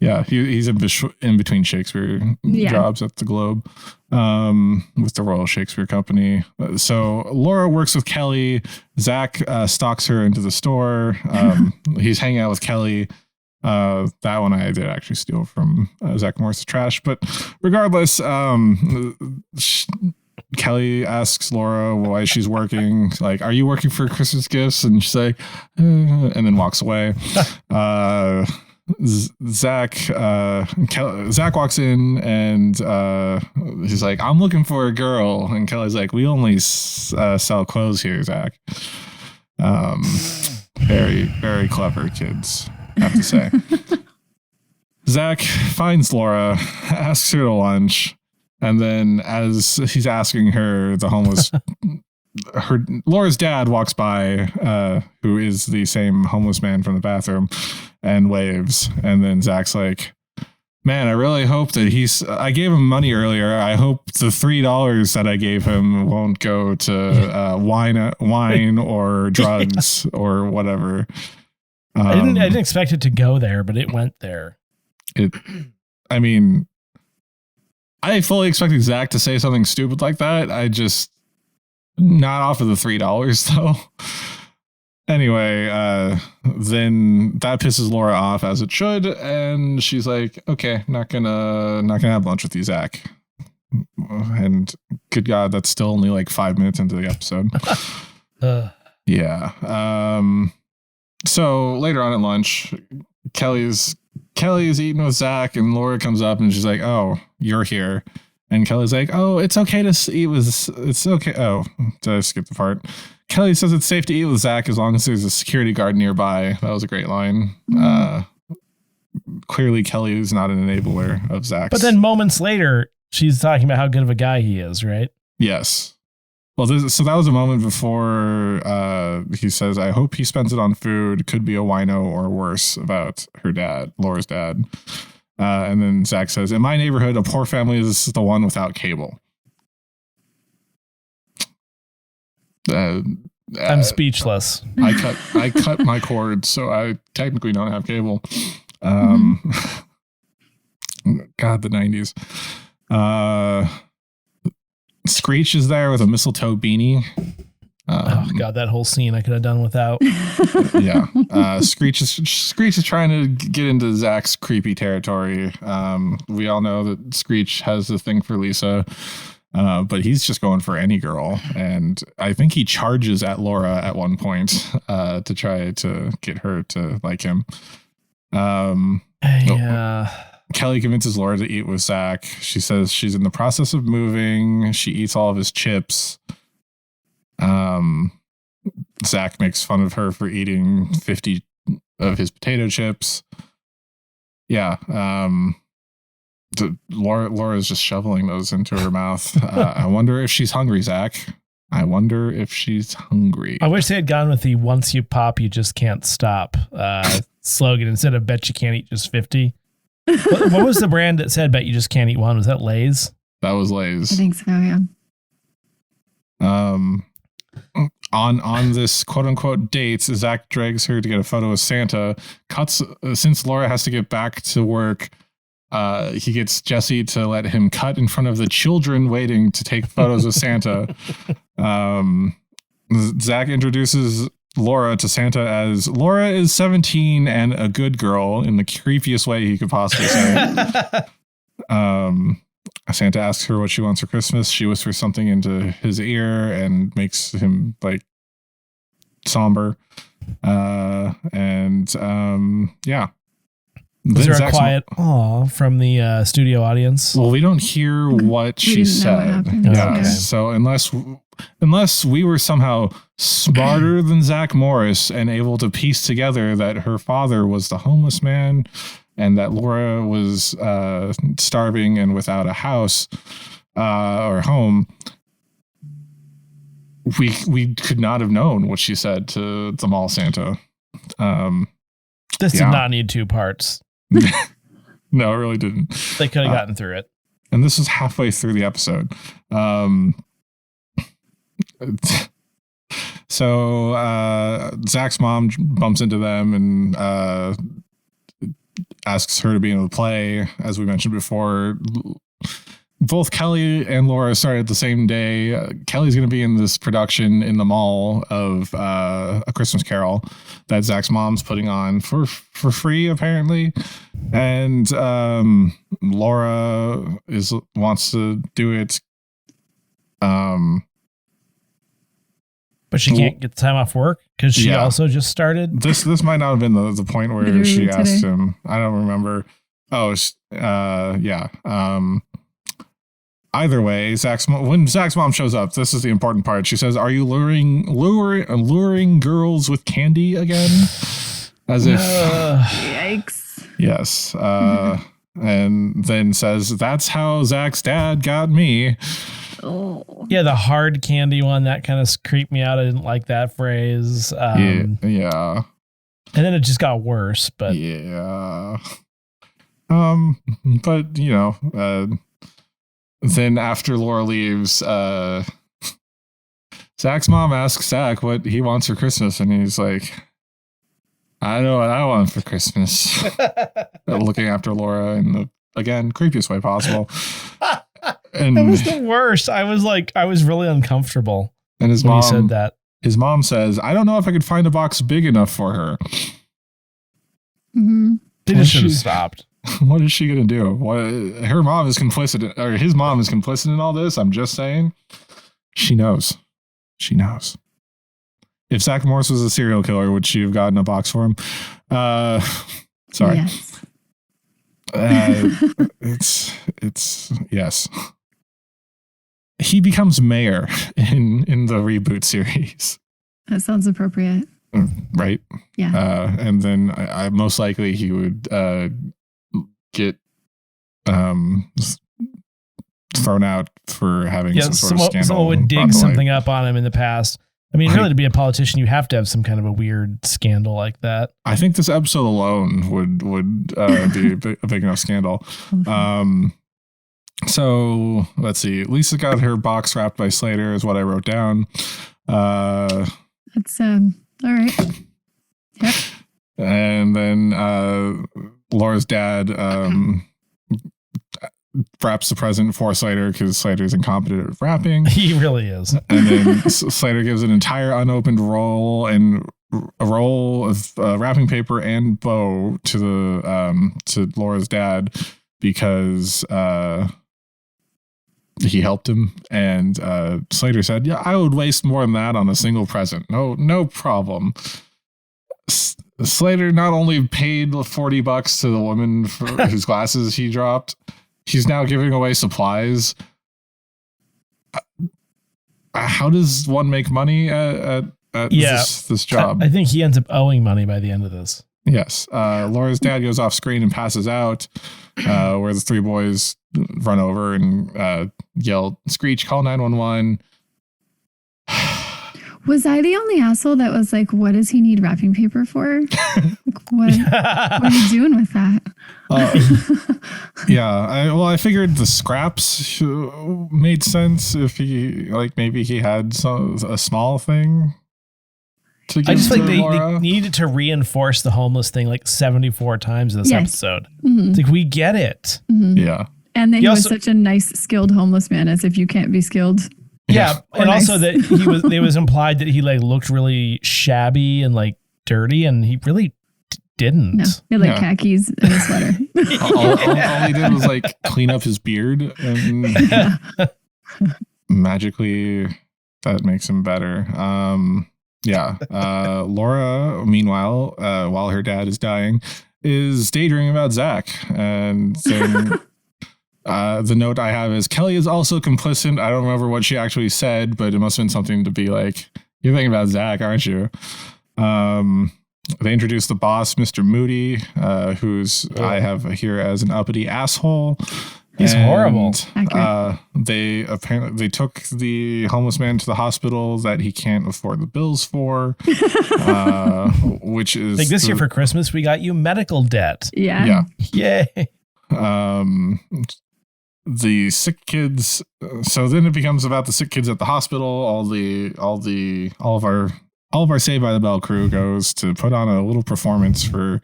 Yeah, he's in between Shakespeare jobs at the Globe with the Royal Shakespeare Company. So Laura works with Kelly. Zach stalks her into the store. He's hanging out with Kelly. That one I did actually steal from Zach Morris Trash. But regardless, Kelly asks Laura why she's working. Like, are you working for Christmas gifts? And she's like, and then walks away. Zach walks in and he's like, I'm looking for a girl. And Kelly's like, we only sell clothes here, Zach. Very, very clever kids, I have to say. Zach finds Laura, asks her to lunch, and then as he's asking her, the homeless, Laura's dad walks by, who is the same homeless man from the bathroom, and waves. And then Zach's like, man, I really hope that I gave him money earlier. I hope the $3 that I gave him won't go to wine or drugs or whatever. I didn't expect it to go there, but it went there. I fully expected Zach to say something stupid like that. I just not off of the $3 though. Anyway, then that pisses Laura off, as it should, and she's like, "Okay, not gonna have lunch with you, Zach." And good God, that's still only like 5 minutes into the episode. Yeah. So later on at lunch, Kelly's eating with Zach, and Laura comes up and she's like, "Oh, you're here." And Kelly's like, "Oh, it's okay to eat with. It's okay." Oh, did I skip the part? Kelly says it's safe to eat with Zach as long as there's a security guard nearby. That was a great line. Clearly, Kelly is not an enabler of Zach's. But then moments later, she's talking about how good of a guy he is, right? Yes. Well, so that was a moment before he says, "I hope he spends it on food. Could be a wino or worse," about her dad, Laura's dad. And then Zach says, "In my neighborhood, a poor family is the one without cable." I'm speechless. I cut my cord, so I technically don't have cable. God, the 90s. Screech is there with a mistletoe beanie. Oh God, that whole scene I could have done without. Yeah. Screech is trying to get into Zach's creepy territory. We all know that Screech has a thing for Lisa, but he's just going for any girl. And I think he charges at Laura at one point to try to get her to like him. Yeah. Kelly convinces Laura to eat with Zach. She says she's in the process of moving. She eats all of his chips. Zach makes fun of her for eating 50 of his potato chips. Yeah. Laura's just shoveling those into her mouth. I wonder if she's hungry, Zach. I wonder if she's hungry. I wish they had gone with the once you pop, you just can't stop slogan instead of bet you can't eat just 50. What was the brand that said bet you just can't eat one? Was that Lay's? That was Lay's. I think so, yeah. On this quote unquote date, Zach drags her to get a photo of Santa. Since Laura has to get back to work, he gets Jesse to let him cut in front of the children waiting to take photos of Santa. Zach introduces Laura to Santa as Laura is 17 and a good girl in the creepiest way he could possibly say. Santa asks her what she wants for Christmas. She whispers something into his ear and makes him like somber. Yeah. Was there a quiet aw from the studio audience? Well, we don't hear what she said. Yeah. Okay. So unless we were somehow smarter than Zach Morris and able to piece together that her father was the homeless man and that Laura was starving and without a house or home, we could not have known what she said to the mall Santa. This did not need 2 parts. No, it really didn't. They could have gotten through it. And this is halfway through the episode. So Zach's mom bumps into them and asks her to be in the play. As we mentioned before, both Kelly and Laura started the same day. Kelly's going to be in this production in the mall of A Christmas Carol that Zach's mom's putting on for free, apparently. And Laura wants to do it. But she can't get the time off work because she also just started. This might not have been the point where literally she asked him. I don't remember. Oh, yeah. Either way, when Zach's mom shows up, this is the important part. She says, "Are you luring girls with candy again?" As if, yikes. Yes. And then says, "That's how Zach's dad got me." Oh. Yeah, the hard candy one, that kind of creeped me out. I didn't like that phrase. Yeah. And then it just got worse, but yeah. But then after Laura leaves, Zach's mom asks Zach what he wants for Christmas, and he's like, "I know what I want for Christmas." Looking after Laura in the, again, creepiest way possible. And it was the worst. I was really uncomfortable. And his when mom he said that. His mom says, "I don't know if I could find a box big enough for her." Mm-hmm. They just should have stopped. What is she going to do? Her mom is complicit, or his mom is complicit in all this. I'm just saying. She knows. She knows. If Zach Morris was a serial killer, would she have gotten a box for him? Sorry. Yes. It's yes. He becomes mayor in the reboot series. That sounds appropriate. Right? Yeah. And then I most likely he would get thrown out for having some sort of scandal. Someone would dig something up on him in the past. I mean, really, to be a politician, you have to have some kind of a weird scandal like that. I think this episode alone would be a big enough scandal. So let's see. Lisa got her box wrapped by Slater, is what I wrote down. That's all right. Yep. And then Laura's dad wraps the present for Slater because Slater's incompetent at wrapping. He really is. And then Slater gives an entire unopened roll and a roll of wrapping paper and bow to Laura's dad because he helped him. And Slater said, "Yeah, I would waste more than that on a single present. No problem." Slater not only paid $40 to the woman for whose glasses he dropped, he's now giving away supplies. How does one make money at this job? I think he ends up owing money by the end of this. Yes. Laura's dad goes off screen and passes out, where the three boys run over and yell, "Screech, call 911." Was I the only asshole that was like, what does he need wrapping paper for? What are you doing with that? Yeah. I figured the scraps made sense if maybe he had a small thing to give. I just to they Laura. needed to reinforce the homeless thing like 74 times in this episode. Mm-hmm. It's like, we get it. Mm-hmm. Yeah. And that he was such a nice, skilled homeless man, as if you can't be skilled. Yeah, and nice. Also that it was implied that he like looked really shabby and like dirty, and he really didn't. No, he had like khakis and a sweater. all he did was like clean up his beard, and magically that makes him better. Laura, meanwhile, while her dad is dying, is daydreaming about Zach, and then. The note I have is Kelly is also complicit. I don't remember what she actually said, but it must have been something to be like, "You're thinking about Zach, aren't you?" They introduce the boss, Mr. Moody, who's I have here as an uppity asshole. He's horrible. They took the homeless man to the hospital that he can't afford the bills for, which is like this year for Christmas we got you medical debt. Yeah. Yay. The sick kids. So then it becomes about the sick kids at the hospital. All of our Saved by the Bell crew goes to put on a little performance for.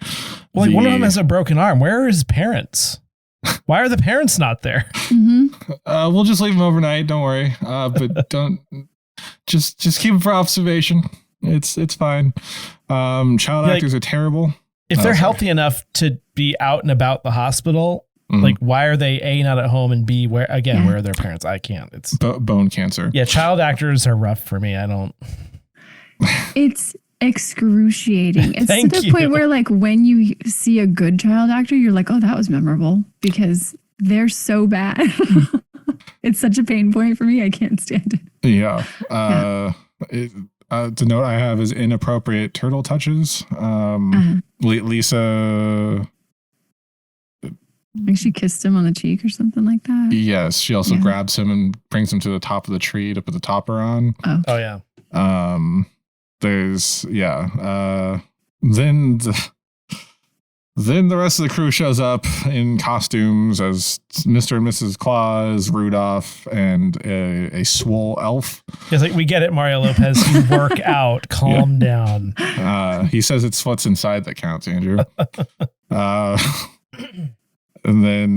Well, like one of them has a broken arm. Where are his parents? Why are the parents not there? Mm-hmm. We'll just leave them overnight. Don't worry. But don't just keep them for observation. It's fine. Child actors are terrible. If they're healthy enough to be out and about the hospital. Mm-hmm. Like, why are they not at home and B, where are their parents? I can't. It's bone cancer. Yeah, child actors are rough for me. I don't. It's excruciating. It's to the point where, like, when you see a good child actor, you're like, oh, that was memorable because they're so bad. It's such a pain point for me. I can't stand it. Yeah. The note I have is inappropriate turtle touches. Lisa. Like she kissed him on the cheek or something like that. Yes, she also grabs him and brings him to the top of the tree to put the topper on. Oh yeah. Then the rest of the crew shows up in costumes as Mr. and Mrs. Claus, Rudolph, and a swole elf. It's like, we get it, Mario Lopez. You work out. Calm down. He says it's what's inside that counts, Andrew. And then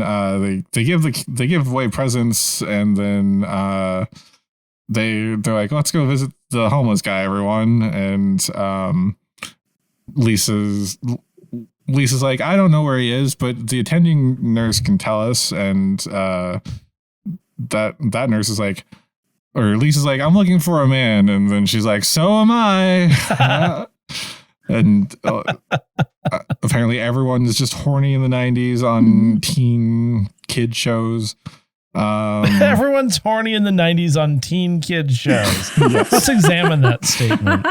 they give away presents, and then they're like, let's go visit the homeless guy, everyone. And Lisa's like, I don't know where he is, but the attending nurse can tell us. And that nurse is like, or Lisa's like, I'm looking for a man. And then she's like, so am I. And apparently everyone is just horny in the 90s on teen kid shows. Everyone's horny in the 90s on teen kid shows. Yes. Let's examine that statement.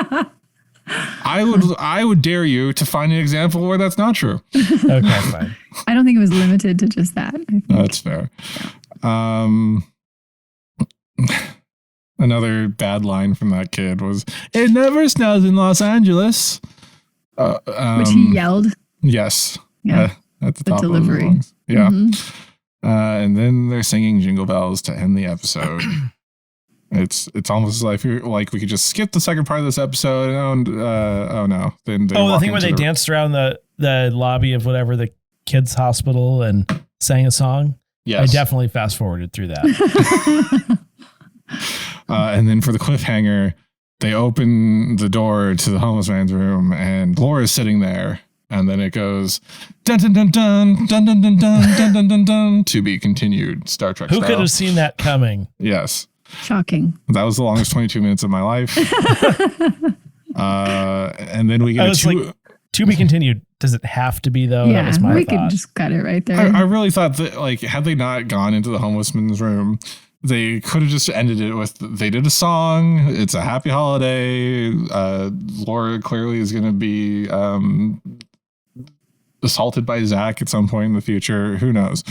I would dare you to find an example where that's not true. Okay, fine. I don't think it was limited to just that. That's fair. Another bad line from that kid was, "It never snows in Los Angeles." Which he yelled. Yes. Yeah. At the top delivery. Of the lungs. Yeah. Mm-hmm. And then they're singing Jingle Bells to end the episode. It's almost like we could just skip the second part of this episode. And oh no! Then the thing where they danced around the lobby of whatever the kids' hospital and sang a song. Yes. I definitely fast forwarded through that. And then for the cliffhanger, they open the door to the homeless man's room, and Laura's sitting there. And then it goes dun dun dun dun dun dun dun dun dun dun dun dun, to be continued. Star Trek. Who style. could have seen that coming? Yes. Shocking. That was the longest 22 minutes of my life. And then we get to be continued. Does it have to be though? Yeah, that was my we thought. could just cut it right there. I really thought that, like, had they not gone into the homeless man's room, they could have just ended it with, they did a song. It's a happy holiday. Laura clearly is going to be assaulted by Zach at some point in the future. Who knows?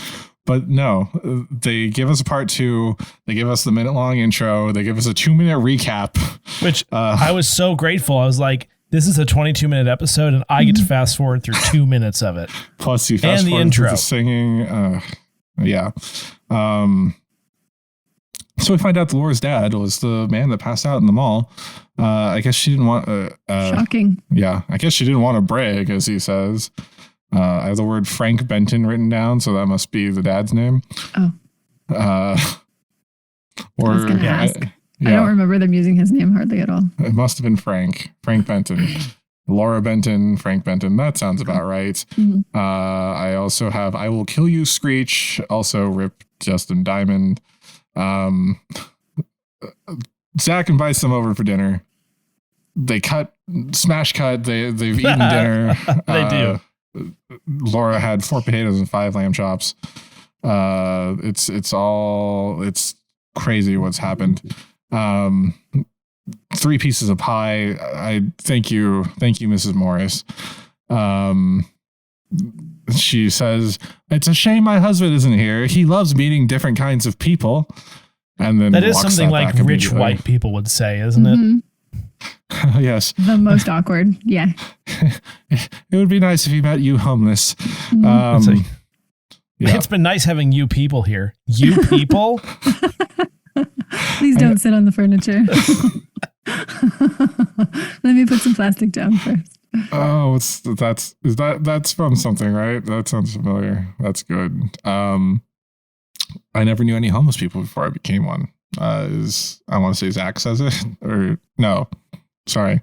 But no, they give us a part 2. They give us the minute-long intro. They give us a 2-minute recap. Which I was so grateful. I was like, this is a 22-minute episode, and I get to fast forward through 2 minutes of it. Plus, you fast forward through the singing. Yeah. So we find out Laura's dad was the man that passed out in the mall. I guess she didn't want... Shocking. Yeah, I guess she didn't want to brag, as he says. I have the word Frank Benton written down, so that must be the dad's name. Oh. I was going to ask. I don't remember them using his name hardly at all. It must have been Frank Benton. Laura Benton, Frank Benton. That sounds about right. Mm-hmm. I also have I Will Kill You, Screech. Also rip Justin Diamond. Zach invites them over for dinner. They smash cut. They've eaten dinner. They do. Laura had 4 potatoes and 5 lamb chops. It's crazy what's happened. 3 pieces of pie. I thank you, Mrs. Morris. She says, "It's a shame my husband isn't here. He loves meeting different kinds of people." And then that is something like rich white people would say, isn't it? Yes. The most awkward. Yeah. It would be nice if he met you homeless. Yeah. It's been nice having you people here. You people? Please don't sit on the furniture. Let me put some plastic down first. Oh, that's from something, right? That sounds familiar. That's good. I never knew any homeless people before I became one. I want to say Zach says it, or no, sorry.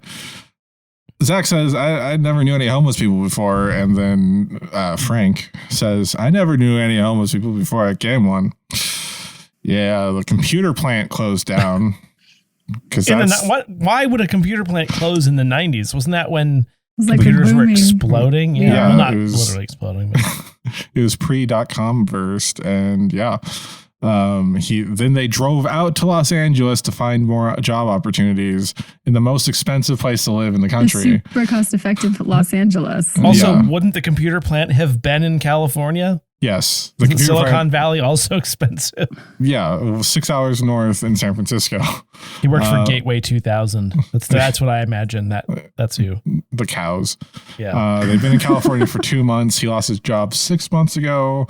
Zach says, I never knew any homeless people before. And then Frank says, I never knew any homeless people before I became one. Yeah, the computer plant closed down. Why would a computer plant close in the 90s? Wasn't that when like computers were exploding? Yeah, well, not literally exploding. But. It was pre.com burst. And yeah. Then they drove out to Los Angeles to find more job opportunities in the most expensive place to live in the country. Super cost effective Los Angeles. Also, wouldn't the computer plant have been in California? Yes. Isn't Silicon Valley also expensive? Yeah, it was 6 hours north in San Francisco. He worked for Gateway 2000. That's what I imagine. That's who. The cows. Yeah. They've been in California for 2 months. He lost his job 6 months ago.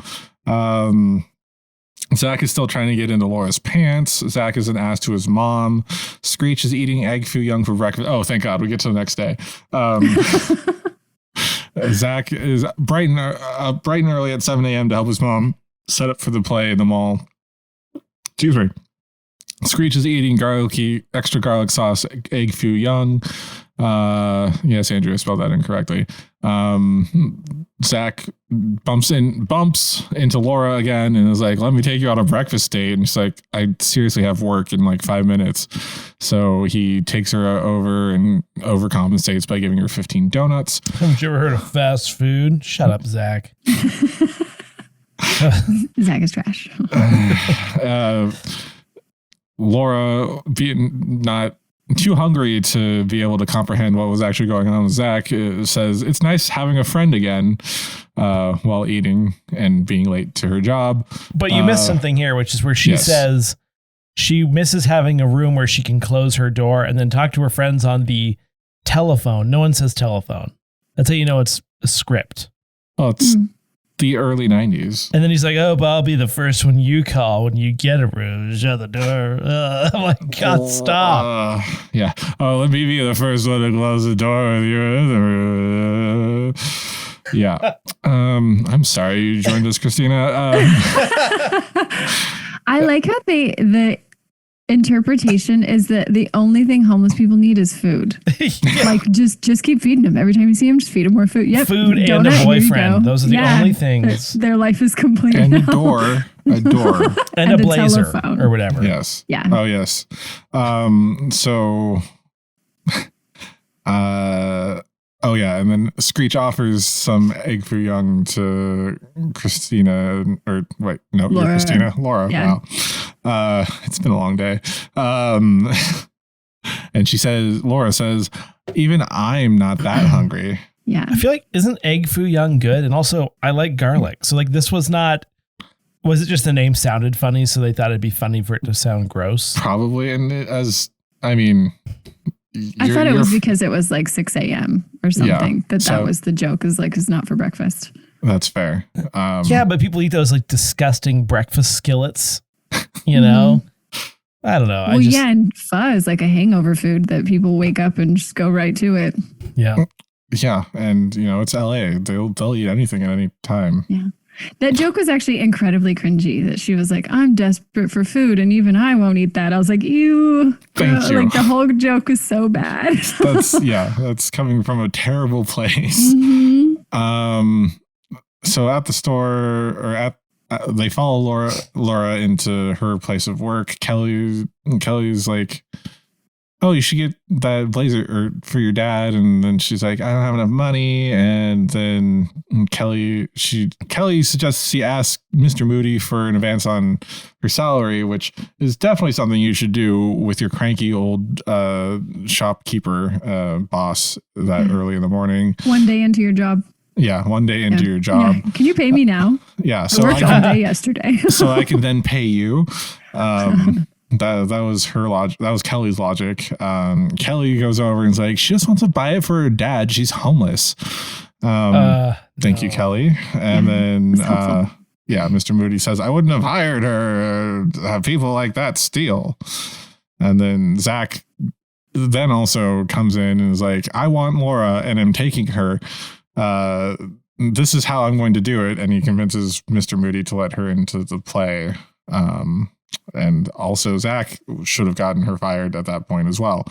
Zach is still trying to get into Laura's pants. Zach is an ass to his mom. Screech is eating egg foo young for breakfast. Oh, thank God. We get to the next day. Zach is bright and early at 7 a.m. to help his mom set up for the play in the mall. Excuse me. Screech is eating extra garlic sauce egg foo young. Yes, Andrew, I spelled that incorrectly. Zach bumps into Laura again and is like, let me take you on a breakfast date. And she's like, I seriously have work in like 5 minutes. So he takes her over and overcompensates by giving her 15 donuts. Haven't you ever heard of fast food? Shut up, Zach. Zach is trash. Laura, being not too hungry to be able to comprehend what was actually going on with Zach, says it's nice having a friend again while eating and being late to her job. But you missed something here, which is where she says she misses having a room where she can close her door and then talk to her friends on the telephone. No one says telephone. That's how you know it's a script. Oh, the early 90s. And then he's like, oh, but I'll be the first one you call when you get a room. Shut the door. I'm like, God, stop. Yeah. Oh, let me be the first one to close the door with you. Yeah. I'm sorry you joined us, Christina. I like how the interpretation is that the only thing homeless people need is food. Yeah. Like just keep feeding them. Every time you see them, just feed them more food. Yep. Food and donut, a boyfriend. Those are the only things. Their life is complete. And now. a door. And a blazer telephone. or whatever. Yes. Yeah. Oh, yes. Oh, yeah. And then Screech offers some egg foo young to Christina, or wait, no, Laura. Christina. Laura. Yeah. Wow. It's been a long day. And Laura says, even I'm not that hungry. Yeah. I feel like, isn't egg foo young good? And also, I like garlic. So, like, this was it just the name sounded funny, so they thought it'd be funny for it to sound gross? Probably. And I thought it was because it was like 6 a.m. or something. Yeah, That was the joke, is like, it's not for breakfast. That's fair. Yeah, but people eat those like disgusting breakfast skillets, you know? I don't know. Well, and pho is like a hangover food that people wake up and just go right to it. Yeah. Yeah. And, it's LA. They'll eat anything at any time. Yeah. That joke was actually incredibly cringy, that she was like, I'm desperate for food and even I won't eat that. I was like, ew. Thank you. Like the whole joke is so bad. That's coming from a terrible place. Mm-hmm. So at the store, they follow Laura into her place of work. Kelly's like, oh, you should get that blazer for your dad. And then she's like, I don't have enough money. And then Kelly suggests she ask Mr. Moody for an advance on her salary, which is definitely something you should do with your cranky old shopkeeper boss that early in the morning. One day into your job. Yeah, one day into your job. Yeah. Can you pay me now? Yeah, I worked all day yesterday. so I can then pay you. That was her logic. That was Kelly's logic. Kelly goes over and is like, she just wants to buy it for her dad. She's homeless. Thank you, Kelly. And then, Mr. Moody says, I wouldn't have hired her. Have people like that steal. And then Zach then also comes in and is like, I want Laura and I'm taking her. This is how I'm going to do it. And he convinces Mr. Moody to let her into the play. And also Zach should have gotten her fired at that point as well.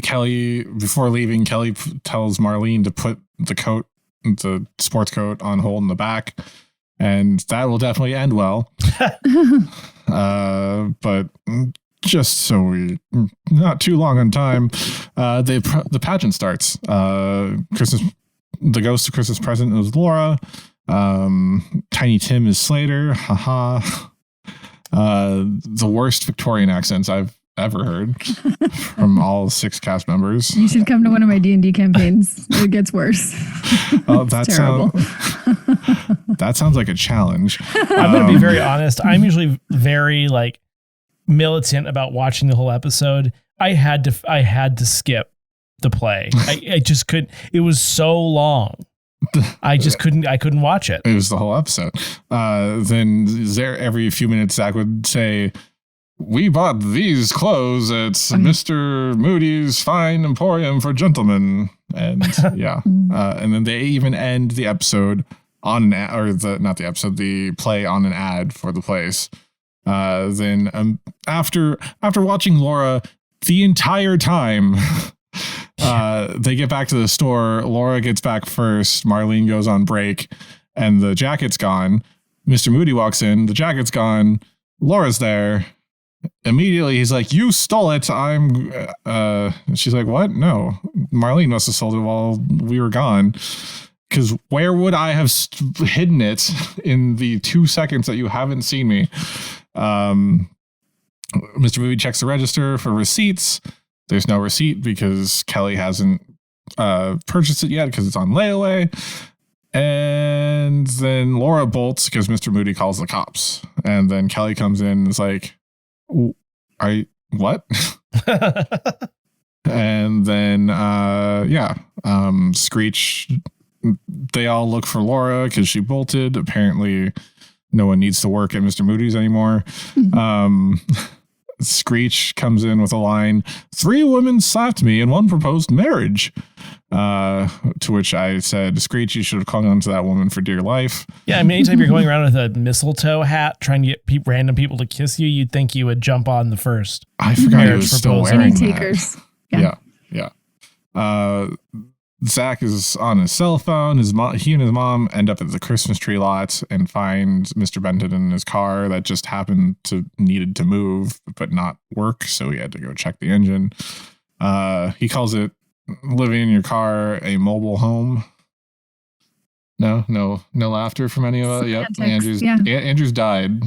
Kelly, before leaving, Kelly tells Marlene to put the sports coat on hold in the back, and that will definitely end well. But just so we not too long on time, the pageant starts. The ghost of Christmas present is Laura. Tiny Tim is Slater. Haha. The worst Victorian accents I've ever heard from all 6 cast members. You should come to one of my D&D campaigns. It gets worse. Oh, that sounds like a challenge. I'm going to be very honest. I'm usually very like militant about watching the whole episode. I had to skip the play. I just couldn't. It was so long. I couldn't watch it. It was the whole episode. Then every few minutes, Zach would say, we bought these clothes at Mr. Moody's Fine Emporium for Gentlemen. And and then they even end the episode on the play on an ad for the place. Then after watching Laura the entire time, they get back to the store. Laura gets back first. Marlene goes on break and the jacket's gone. Mr. Moody walks in. The jacket's gone. Laura's there. Immediately, he's like, you stole it. She's like, what? No, Marlene must have sold it while we were gone. Because where would I have hidden it in the 2 seconds that you haven't seen me? Mr. Moody checks the register for receipts. There's no receipt because Kelly hasn't purchased it yet because it's on layaway. And then Laura bolts because Mr. Moody calls the cops. And then Kelly comes in and is like, what? And then, Screech they all look for Laura because she bolted. Apparently, no one needs to work at Mr. Moody's anymore. Screech comes in with a line, 3 women slapped me and 1 proposed marriage. To which I said, Screech, you should have clung on to that woman for dear life. Yeah, I mean, anytime you're going around with a mistletoe hat trying to get random people to kiss you, you'd think you would jump on the first. I forgot he was still wearing Any that. takers. Yeah. Zach is on his cell phone. He and his mom end up at the Christmas tree lot and find Mr. Benton in his car that just needed to move but not work, so he had to go check the engine. He calls it living in your car a mobile home. No laughter from any of us. Yep, Andrew's died.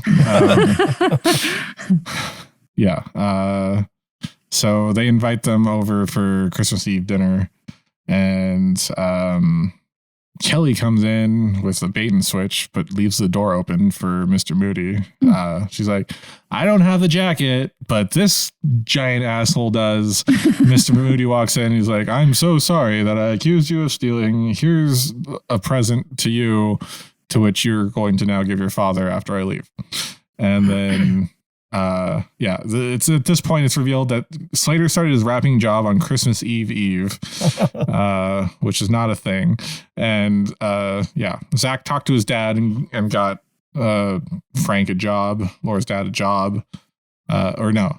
So they invite them over for Christmas Eve dinner. And Kelly comes in with a bait and switch, but leaves the door open for Mr. Moody. She's like, I don't have the jacket, but this giant asshole does. Mr. Moody walks in. He's like, I'm so sorry that I accused you of stealing. Here's a present to you, to which you're going to now give your father after I leave. And then... it's at this point it's revealed that Slater started his rapping job on Christmas Eve, which is not a thing. And Zach talked to his dad and got Frank a job, Laura's dad a job. Never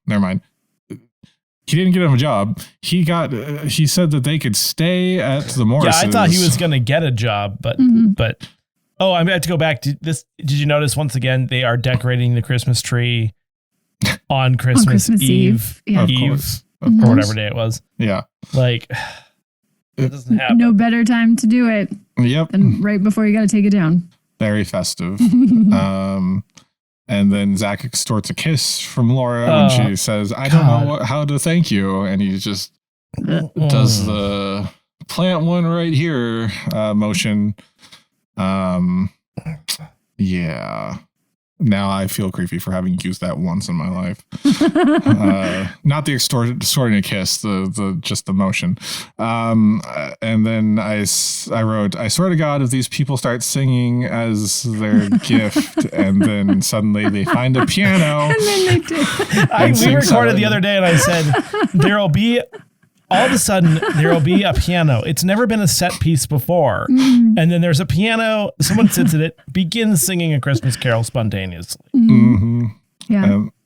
mind. He didn't get him a job. He said that they could stay at the Morrises. Yeah, I thought he was going to get a job, but oh, I have to go back to this. Did you notice once again they are decorating the Christmas tree on Christmas Eve, yeah. Or whatever day it was? Yeah, like it doesn't happen. No better time to do it. Yep, than right before you got to take it down. Very festive. And then Zach extorts a kiss from Laura when she says, "I don't know how to thank you," and he just does the plant one right here motion. Now I feel creepy for having used that once in my life. Not the extorting a kiss, just the motion. And then I wrote, I swear to God, if these people start singing as their gift, and then suddenly they find a piano. And then they do. We recorded the other day and I said, all of a sudden, there will be a piano. It's never been a set piece before. And then there's a piano. Someone sits at it, begins singing a Christmas carol spontaneously.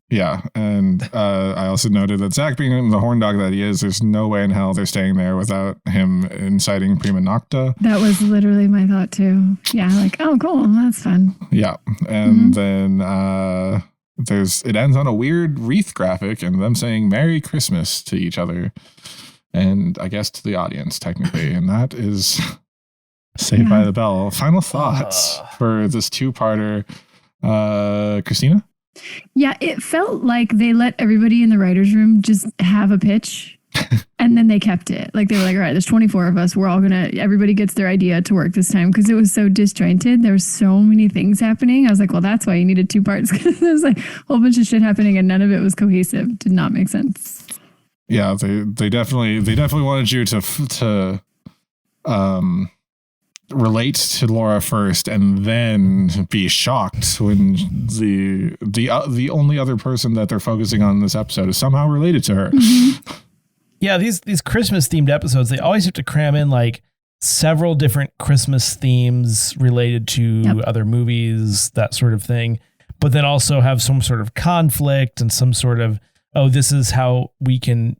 Yeah. And I also noted that Zach, being the horn dog that he is, there's no way in hell they're staying there without him inciting prima nocta. That was literally my thought, too. Yeah, like, oh, cool. That's fun. Yeah. And then it ends on a weird wreath graphic and them saying Merry Christmas to each other. And I guess to the audience, technically. And that is Saved by the Bell. Final thoughts for this 2-parter. Christina? Yeah, it felt like they let everybody in the writer's room just have a pitch. And then they kept it. Like they were like, all right, there's 24 of us. Everybody gets their idea to work this time. Because it was so disjointed. There were so many things happening. I was like, well, that's why you needed 2 parts. Because there was like a whole bunch of shit happening and none of it was cohesive. Did not make sense. Yeah, they definitely wanted you to relate to Laura first, and then be shocked when the only other person that they're focusing on in this episode is somehow related to her. Yeah, these Christmas themed episodes, they always have to cram in like several different Christmas themes related to other movies, that sort of thing, but then also have some sort of conflict and some sort of, oh, this is how we can,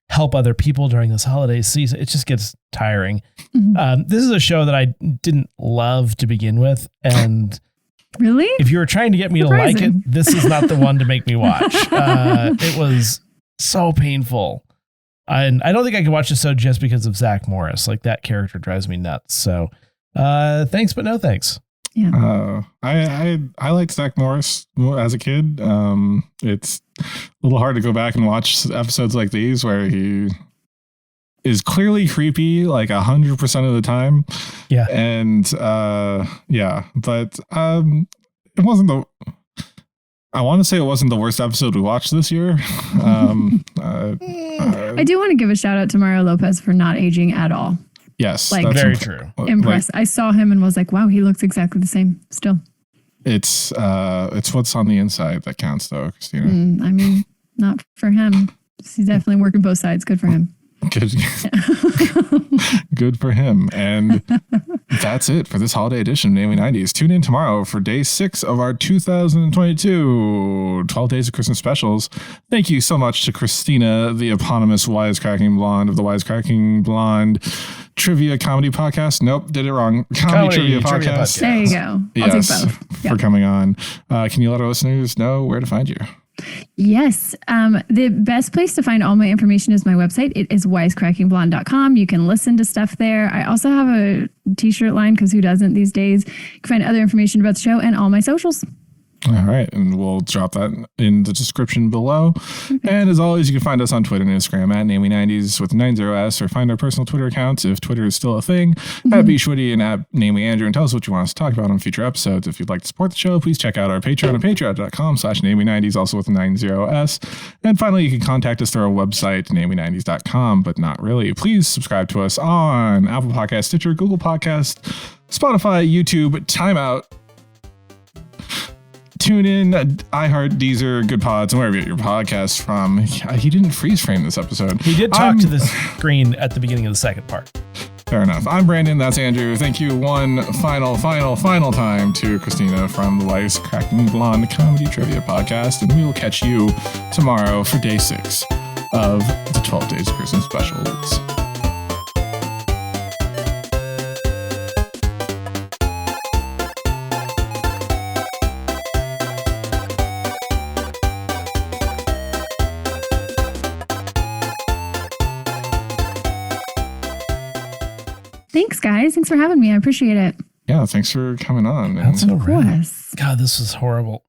help other people during this holiday season. It just gets tiring. This is a show that I didn't love to begin with. And really, if you were trying to get me to like it, this is not the one to make me watch. It was so painful. And I don't think I could watch this show just because of Zach Morris. Like that character drives me nuts. So thanks, but no thanks. Yeah. I liked Zach Morris as a kid. It's a little hard to go back and watch episodes like these where he is clearly creepy like 100% of the time. Yeah. And but it wasn't I want to say it wasn't the worst episode we watched this year. I do want to give a shout out to Mario Lopez for not aging at all. Yes. Like, Very true. Impressed. I saw him and was like, wow, he looks exactly the same still. It's what's on the inside that counts, though, Christina. I mean, not for him. He's definitely working both sides. Good for him. Good. Good for him. And that's it for this holiday edition of Namely 90s. Tune in tomorrow for day 6 of our 2022 12 Days of Christmas specials. Thank you so much to Christina, the eponymous Wisecracking Blonde of the Wisecracking Blonde Trivia Comedy Podcast. Nope, did it wrong. Comedy Trivia Podcast. There you go. I'll take both. For coming on. Can you let our listeners know where to find you? Yes. The best place to find all my information is my website. It is wisecrackingblonde.com. You can listen to stuff there. I also have a t-shirt line because who doesn't these days? You can find other information about the show and all my socials. All right. And we'll drop that in the description below. Okay. And as always, you can find us on Twitter and Instagram at Namely90s with 90s, or find our personal Twitter accounts if Twitter is still a thing, at BSchwitty and at Namely Andrew, and tell us what you want us to talk about on future episodes. If you'd like to support the show, please check out our Patreon at patreon.com/Namely90s, also with 90s. And finally, you can contact us through our website, Namely90s.com, but not really. Please subscribe to us on Apple Podcasts, Stitcher, Google Podcasts, Spotify, YouTube, Timeout, Tune in, iHeart, Deezer, Good Pods, and wherever you get your podcasts from. He didn't freeze frame this episode. He did talk to the screen at the beginning of the second part. Fair enough. I'm Brandon. That's Andrew. Thank you one final time to Christina from the Wisecracking Blonde Comedy Trivia Podcast. And we will catch you tomorrow for day 6 of the 12 Days of Christmas specials. Thanks, guys. Thanks for having me. I appreciate it. Yeah, thanks for coming on. That's all right. Yes. God, this was horrible.